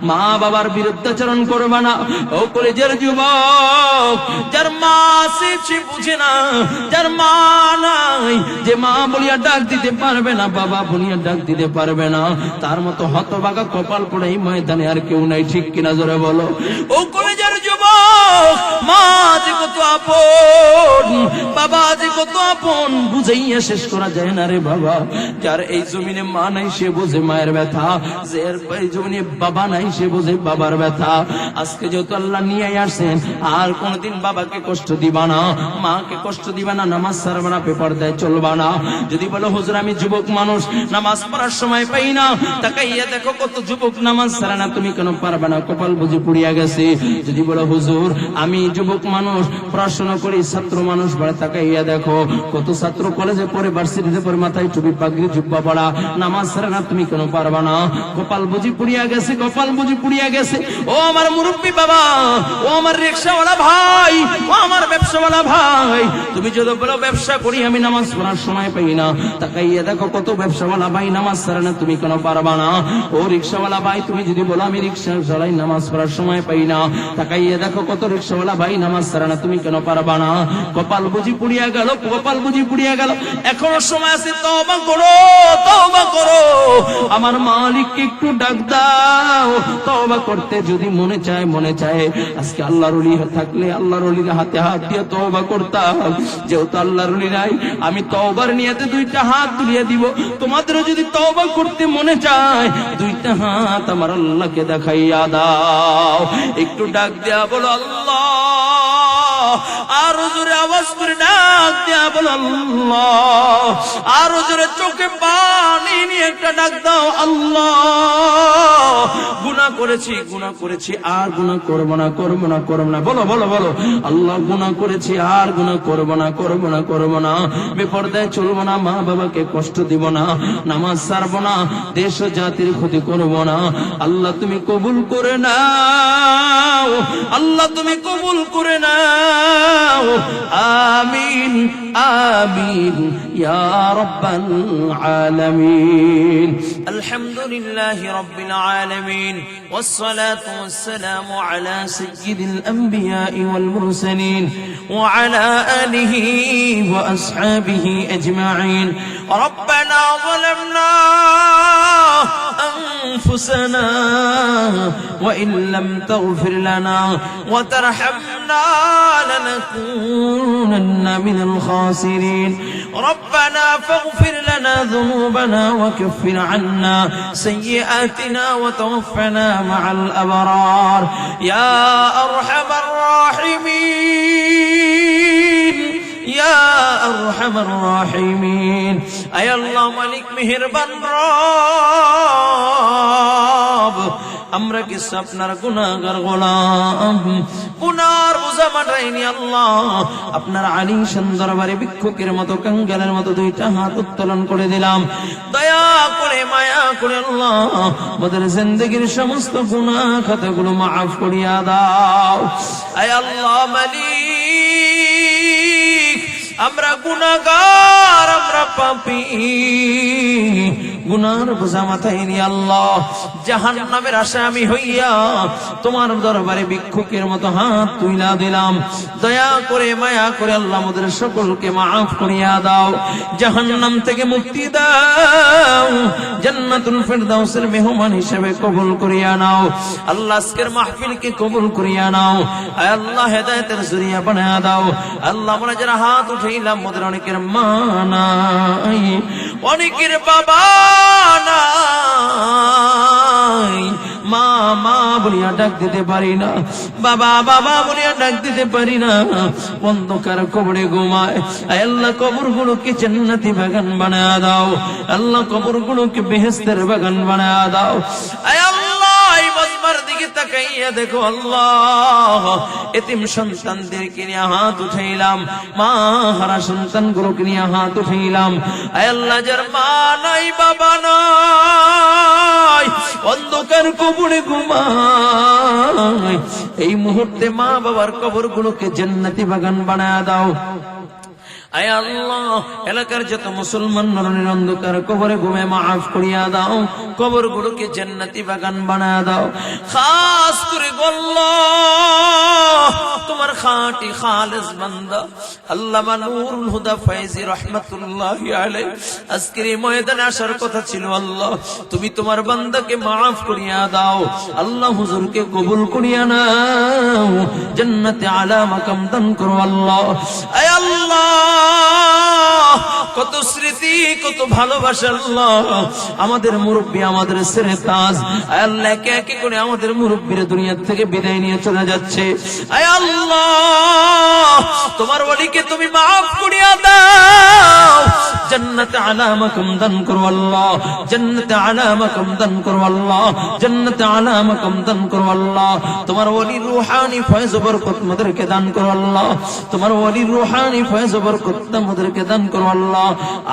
মা বাবার বিরুদ্ধাচরণ করবা না। ও কলেজের যুবক, যার মা আছে সে বুঝে না, যার মা নাই, যে মা বলিয়া ডাক দিতে পারবে না, বাবা বলিয়া ডাক দিতে পারবে না, তার মতো হতভাগা কপাল পড়ে এই ময়দানে আর কেউ নাই, ঠিক কিনা জোরে বলো। ও কলেজের যুবক, মা যে কত আপন, বাবা যে কত আপন, বুঝাইয়া শেষ করা যায় না রে বাবা। যার এই জমিনে মা নাই সে বোঝে মায়ের ব্যথা, যার এই জমিনে বাবা নাই সে বোঝে বাবার ব্যথা। আজকে যেহেতু আল্লাহ নিয়ে আসেন, আর কোনদিন বাবাকে কষ্ট দিবা না, মাকে কষ্ট দিবা না, নামাজ ছাড়বা না, পেপার দেয় চলবা না। যদি বলো, হুজুর আমি যুবক মানুষ, নামাজ পড়ার সময় পাই না, তাকাইয়া দেখো কত যুবক নামাজ ছাড়ে না, তুমি কেন পারবে না? কপাল বুঝে পুড়িয়া গেছে। যদি বলো, হুজুর আমি যুবক মানুষ, পড়াশোনা করি, ছাত্র মানুষ, বলে তাকাইয়া দেখো কত ছাত্র কলেজে পড়ে, ভার্সিটিতে পড়ে, মাথায় টুপি পাগড়ি জুব্বা পড়া, নামাজ ছাড়ে না, তুমি কেন পারবা না? কপাল বুঝি পুড়িয়া গেছে, কপাল বুঝি পুড়িয়া গেছে। ও আমার মুরব্বী বাবা, ও আমার রিকশাওয়ালা ভাই, ও আমার ব্যবসাওয়ালা ভাই, তুমি যদি বলো ব্যবসা করি আমি নামাজ পড়ার সময় পাই না, তাকাইয়া দেখো কত ব্যবসাওয়ালা ভাই নামাজ ছাড়ে না, তুমি কেন পারবা না? ও রিকশাওয়ালা ভাই, তুমি যদি বলো আমি রিকশা চালাই নামাজ পড়ার সময় পাই না, তাকাইয়া দেখো কত রিকশাওয়ালা ভাই নামাজ ছাড়ে না, তুমি কেন পারবা না? কপাল বুঝি পুড়িয়া গেল, কপাল বুঝি পুড়িয়া গেল। এখনো সময় আছে, তওবা করো, তওবা করো, আমার মালিককে একটু ডাক দাও। তওবা করতে যদি মনে চায়, মনে চায় আজকে আল্লাহর ওলি থাকলে আল্লাহর ওলির হাতে হাত দিয়ে তওবা করতাম। যেহেতু আল্লাহর ওলি নাই, আমি তওবার নিয়তে দুইটা হাত তুলিয়ে দিব। তোমাদেরও যদি তওবা করতে মনে চায়, দুইটা হাত আমার আল্লাহকে দেখাইয়া দাও। একটু ডাক দেয়া বলো আল্লাহ, আর জোরে আওয়াজ করে ডাক দেয়া বলো আল্লাহ, আর জোরে চোখে পানি নিয়ে একটা ডাক দাও আল্লাহ। গুনাহ করেছি, গুনাহ করেছি, আর গুনাহ করব না, করব না, করব না। বলো বলো বলো, আল্লাহ গুনাহ করেছি, আর গুনাহ করব না, করব না, করব না। বেপরদায় চলবো না, মা বাবাকে কষ্ট দিব না, নামাজ ছাড়বো না, দেশ ও জাতির ক্ষতি করব না। আল্লাহ তুমি কবুল করে নাও, আল্লাহ তুমি কবুল করে নাও। আমিন আমিন ইয়া রাব্বাল আলামিন। আলহামদুলিল্লাহি রাব্বিল আলামিন, والصلاة والسلام على سيد الأنبياء والمرسلين وعلى آله وأصحابه أجمعين. ربنا ظلمنا أنفسنا وإن لم تغفر لنا وترحمنا لنكونن من الخاسرين. ربنا فاغفر لنا ذنوبنا وكفر عنا سيئاتنا وتوفنا مع الأبرار يا أرحم الراحمين يا أرحم الراحمين. أي الله ملك مهربان رب, আমরা কি আপনার গুনাহগার গোলাম, গুনার বোঝা মাথায়নি আল্লাহ। আপনার আলিশান দরবারে ভিক্ষুকের মতো, কাঙ্গালের মতো দুইটা হাত উত্তোলন করে দিলাম। দয়া করে মায়া করে আল্লাহ আমাদের জিন্দেগীর সমস্ত গুনাহ খাতাগুলো মাফ করিয়া দাও। আয় আল্লাহ মালিক, আমরা গুনাহগার, আমরা পাপী, গুনার বোঝা মাথায় নিয়ে আল্লাহ জাহান্নামের আসামি হইয়া তোমার দরবারে ভিক্ষুকের মতো হাত তুইলা দিলাম। দয়া করে মায়া করে আল্লাহ আমাদের সকলকে মাফ করিয়া দাও, জাহান্নাম থেকে মুক্তি দাও, জান্নাতুল ফেরদাউসের মেহমান হিসেবে কবুল করিয়া নাও। আল্লাহ আজকের মাহফিলকে কবুল করিয়া নাও। আয় আল্লাহ হেদায়েতের জরিয়া বানায়া দাও। আল্লাহ আমরা যারা হাত উঠাইলাম আমাদের অনেকের মা নাই, অনেকের বাবা নাই, মা মা বলিয়া ডাক দিতে পারি না, বাবা বাবা বলিয়া ডাক দিতে পারি না, অন্ধকার কবরে ঘুমায়। আয় আল্লাহ কবরগুলোকে জান্নাতি বাগান বানায়া দাও, আল্লাহ কবরগুলোকে বেহেশতের বাগান বানায়া দাও। আয় আল্লাহ এই মজমার দিকে তাকাইয়া দেখো আল্লাহ, এতিম সন্তানদেরকে নিয়ে হাত উঠাইলাম, মা হারা সন্তানগুলোকে নিয়ে হাত উঠাইলাম। আয় আল্লাহ যার মা নাই বাবা নাই, অন্ধকার কবরে ঘুমায়, এই মুহূর্তে মা বাবার কবরগুলোকে জান্নাতি বাগান বানায়া দাও। আয় আল্লাহ এলাকার যত মুসলমান নরনের অন্ধকার কবরে ঘুমে মাফ করিয়া দাও, কবরগুলোকে জান্নাতি বাগান বানায়া দাও। খাস করে আল্লাহ তোমার খাঁটি খালেস বান্দা আল্লামা নূরুল হুদা ফয়জি রাহমাতুল্লাহি আলাইহি আজকের এই ময়দানে আসার কথা ছিল। আল্লাহ তুমি তোমার বান্দাকে মাফ করিয়া দাও, আল্লাহ হুজুরকে কবুল করিয়া নাও, জান্নাতে আলা মাকাম দান করো আল্লাহ। আয় আল্লাহ কত স্মৃতি কত ভালোবাসা আল্লাহ, আমাদের মুরব্বী আমাদের ছেড়ে তাজ আল্লাহ একে একে করে আমাদের মুরব্বীরা দুনিয়া থেকে বিদায় নিয়ে চলে যাচ্ছে। আয় আল্লাহ তোমার ওলিকে তুমি মাফ করিয়া দাও, জান্নাতে আলা মাকাম দান করো আল্লাহ, জান্নাতে আলা মাকাম দান করো আল্লাহ, জান্নাতে আলা মাকাম দান করো আল্লাহ। তোমার ওলির রূহানি ফয়েজ বরকত আমাদেরকে দান করো আল্লাহ, তোমার ওলির রূহানি ফয়েজ বরকত আমাদেরকে দান করো আল্লাহ।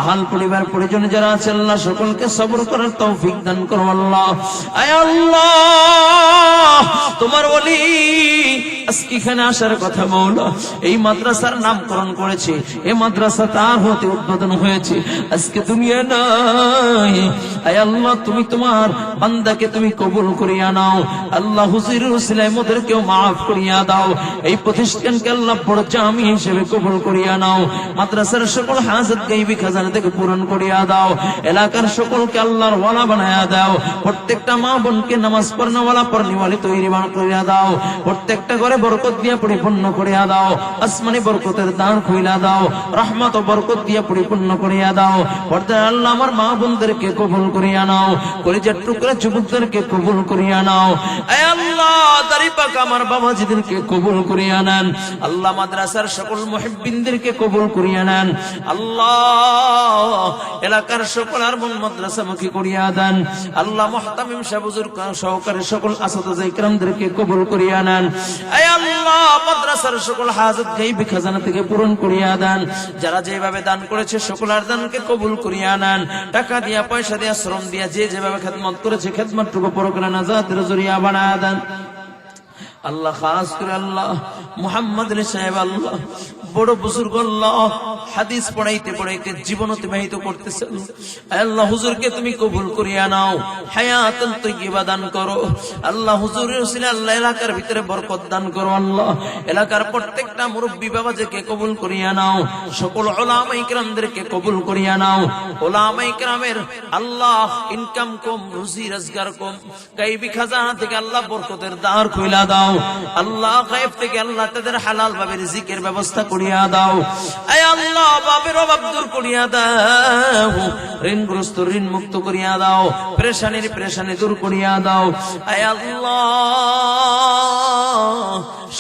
আহাল পরিবার পরিজন যারা আছে আল্লাহ সকলকে সবর করার তৌফিক দান করো আল্লাহ। আয় আল্লাহ তোমার ওলি আজকে এখানে আসার কথা মওলা, এই মাদ্রাসার নামকরণ করেছে, এই মাদ্রাসা তার হতে উদ্বোধন হয়েছে, আজকে দুনিয়া নাই। আয় আল্লাহ তুমি তোমার বান্দাকে তুমি কবুল করিয়া নাও, আল্লাহ হুজুরের উসিলায় মোদেরকেও মাফ করিয়া দাও, এই প্রতিষ্ঠানকে আল্লাহ বড় জামি হিসেবে কবুল করিয়া নাও, মাদ্রাসার সকল হাজত গাইবি খাজানা থেকে পূরণ করিয়া দাও, এলাকার সকলকে আল্লাহর ওয়ালা বানায়া দাও, প্রত্যেকটা মা বোনকে নামাজ পড়নেওয়ালা পড়নেওয়ালি তৈরি করিয়া দাও, প্রত্যেকটা ঘরে বরকত দিয়া পরিপূর্ণ করিয়া দাও, আসমানি বরকতের দান খুইলা দাও, রহমত ও বরকত দিয়া পরিপূর্ণ করিয়া দাও। পর্দায় আল্লাহ আমার মা বোনদেরকে কবুল করিয়া নাও, কলিজার টুকরা যুবকদেরকে কবুল করিয়া নাও। আয় আল্লাহ দাড়ি পাকা আমার বাবাজিদেরকে কবুল করিয়া নেন, আল্লাহ মাদ্রাসার সকল মুহিব্বিনদেরকে কবুল করিয়া নেন, আল্লাহ এলাকার সকল আর মন মাদ্রাসামুখী করিয়া দেন, আল্লাহ মুহতামিম সাহেব হুজুর সহকারে সকল আসাতিজা ইকরামদেরকে কবুল করিয়া নেন। আয় আল্লাহ মাদ্রাসার সকল হাজত গাইবি খাজানা থেকে পূরণ করিয়া দেন, যারা যেভাবে দান করেছে সকল আর দানকে কবুল করিয়া নেন, টাকা দিয়া পয়সা দিয়া শ্রম দিয়া যে যেভাবে খেদমত করেছে খেদমতটুকু পরকালে নাজাতের জরিয়া বানায়া দেন। আল্লাহ খাস করে আল্লাহ মুহাম্মদ আলী সাহেব আল্লাহ বড় বুজুর্গ আল্লাহ হাদিস পড়াইতে পড়াইতে জীবন অতিবাহিত করতেছেন, আল্লাহ হুজুরকে তুমি কবুল করিয়া নাও, হায়াতান তাইয়্যিবা দান করো আল্লাহ, হুজুরের উসিলায় আল্লাহ এলাকার ভিতরে বরকত দান করো আল্লাহ, এলাকার প্রত্যেকটা মুরব্বি বাবাদেরকে কবুল করিয়া নাও, সকল উলামা ইকরামদেরকে কবুল করিয়া নাও। উলামা ইকরামের আল্লাহ ইনকাম কম, রুজি রোজগার কম, গায়বী খাজানা থেকে আল্লাহ বরকতের দ্বার খুইলা দাও আল্লাহ, গায়ব থেকে আল্লাহ তাদের হালাল ভাবে রিজিকের ব্যবস্থা করিয়া দাও। আয় আল্লাহ বাবের অভাব দূর করিয়া দাও, ঋণগ্রস্ত ঋণ মুক্ত করিয়া দাও, পেরেশানির পেরেশানি দূর করিয়া দাও। আয় আল্লাহ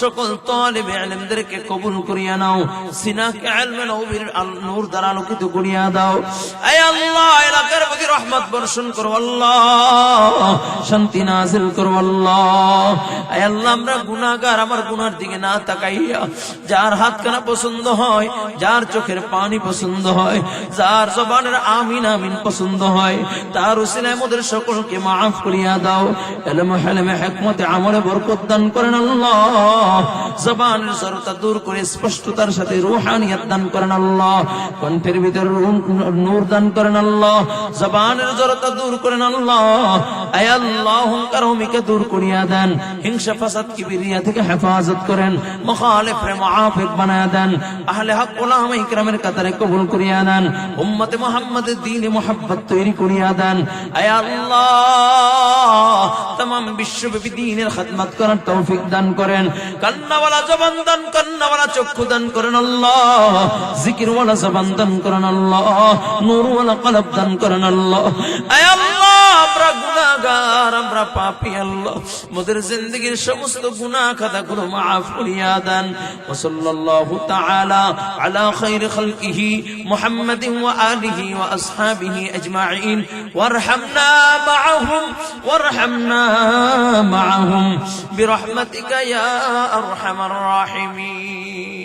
সকল তালিবে ইলমদেরকে কবুল করিয়া নাও, সিনাকে ইলমে নবীর নূর দ্বারা আলোকিত করিয়া দাও। আয় আল্লাহ এলাকার প্রতি রহমত বর্ষণ করো আল্লাহ, শান্তি নাযিল করো আল্লাহ। আয় আল্লাহ আমরা গুনাহগার, আমার গুনার দিকে না তাকাইয়া যার হাত কানা পছন্দ হয়, যার চোখের পানি মানি পছন্দ হয়, যার জবানের আমিন আমিন পছন্দ হয়, তার উসিলায় মোদের সকলকে মাফ করিয়া দাও। ইলম হিলম হিকমতে আমলে বরকত দান করেন আল্লাহ। জবানের জড়তা দূর করে স্পষ্টতার সাথে রূহানিয়ত দান করেন আল্লাহ। কণ্ঠের ভিতরে নূর দান করেন আল্লাহ। জবানের জড়তা দূর করেন আল্লাহ। আয় আল্লাহ অহংকার অহমিকা দূর করিয়া দেন। হিংসা ফাসাদ কিবরিয়া থেকে হেফাজত করেন। মুখালিফরে মুআফিক বানায়া দেন। আহলে হক উলামা ইকরামের কাতারে কবুল করিয়া দেন। উম্মতে মুহাম্মাদের দ্বীনে মুহাব্বত তৈরি করিয়া দেন। আয় আল্লাহ तमाम বিশ্বব্যাপী দ্বীনের খিদমত করার তৌফিক দান করেন। কান্নাওয়ালা জবান দান, কান্নাওয়ালা চক্ষু দান করেন আল্লাহ। জিকিরওয়ালা জবান দান করেন আল্লাহ। নূরওয়ালা কলব দান করেন আল্লাহ। আয় আল্লাহ আমরা গুনাহগার, আমরা পাপী আল্লাহ, মোদের জিন্দেগীর সমস্ত গুনাহ খাতাগুলো মাফ করিয়া দেন। ওয়া সাল্লাল্লাহু তাআলা আলা খায়রি খালকিহি মুহাম্মাদিন ওয়া আলিহি ওয়া আসহাবিহি আজমাইন ওয়ারহামনা মাআহুম ওয়ারহামনা মাআহুম বিরহমাতিকা ইয়া আরহামার রাহিমিন।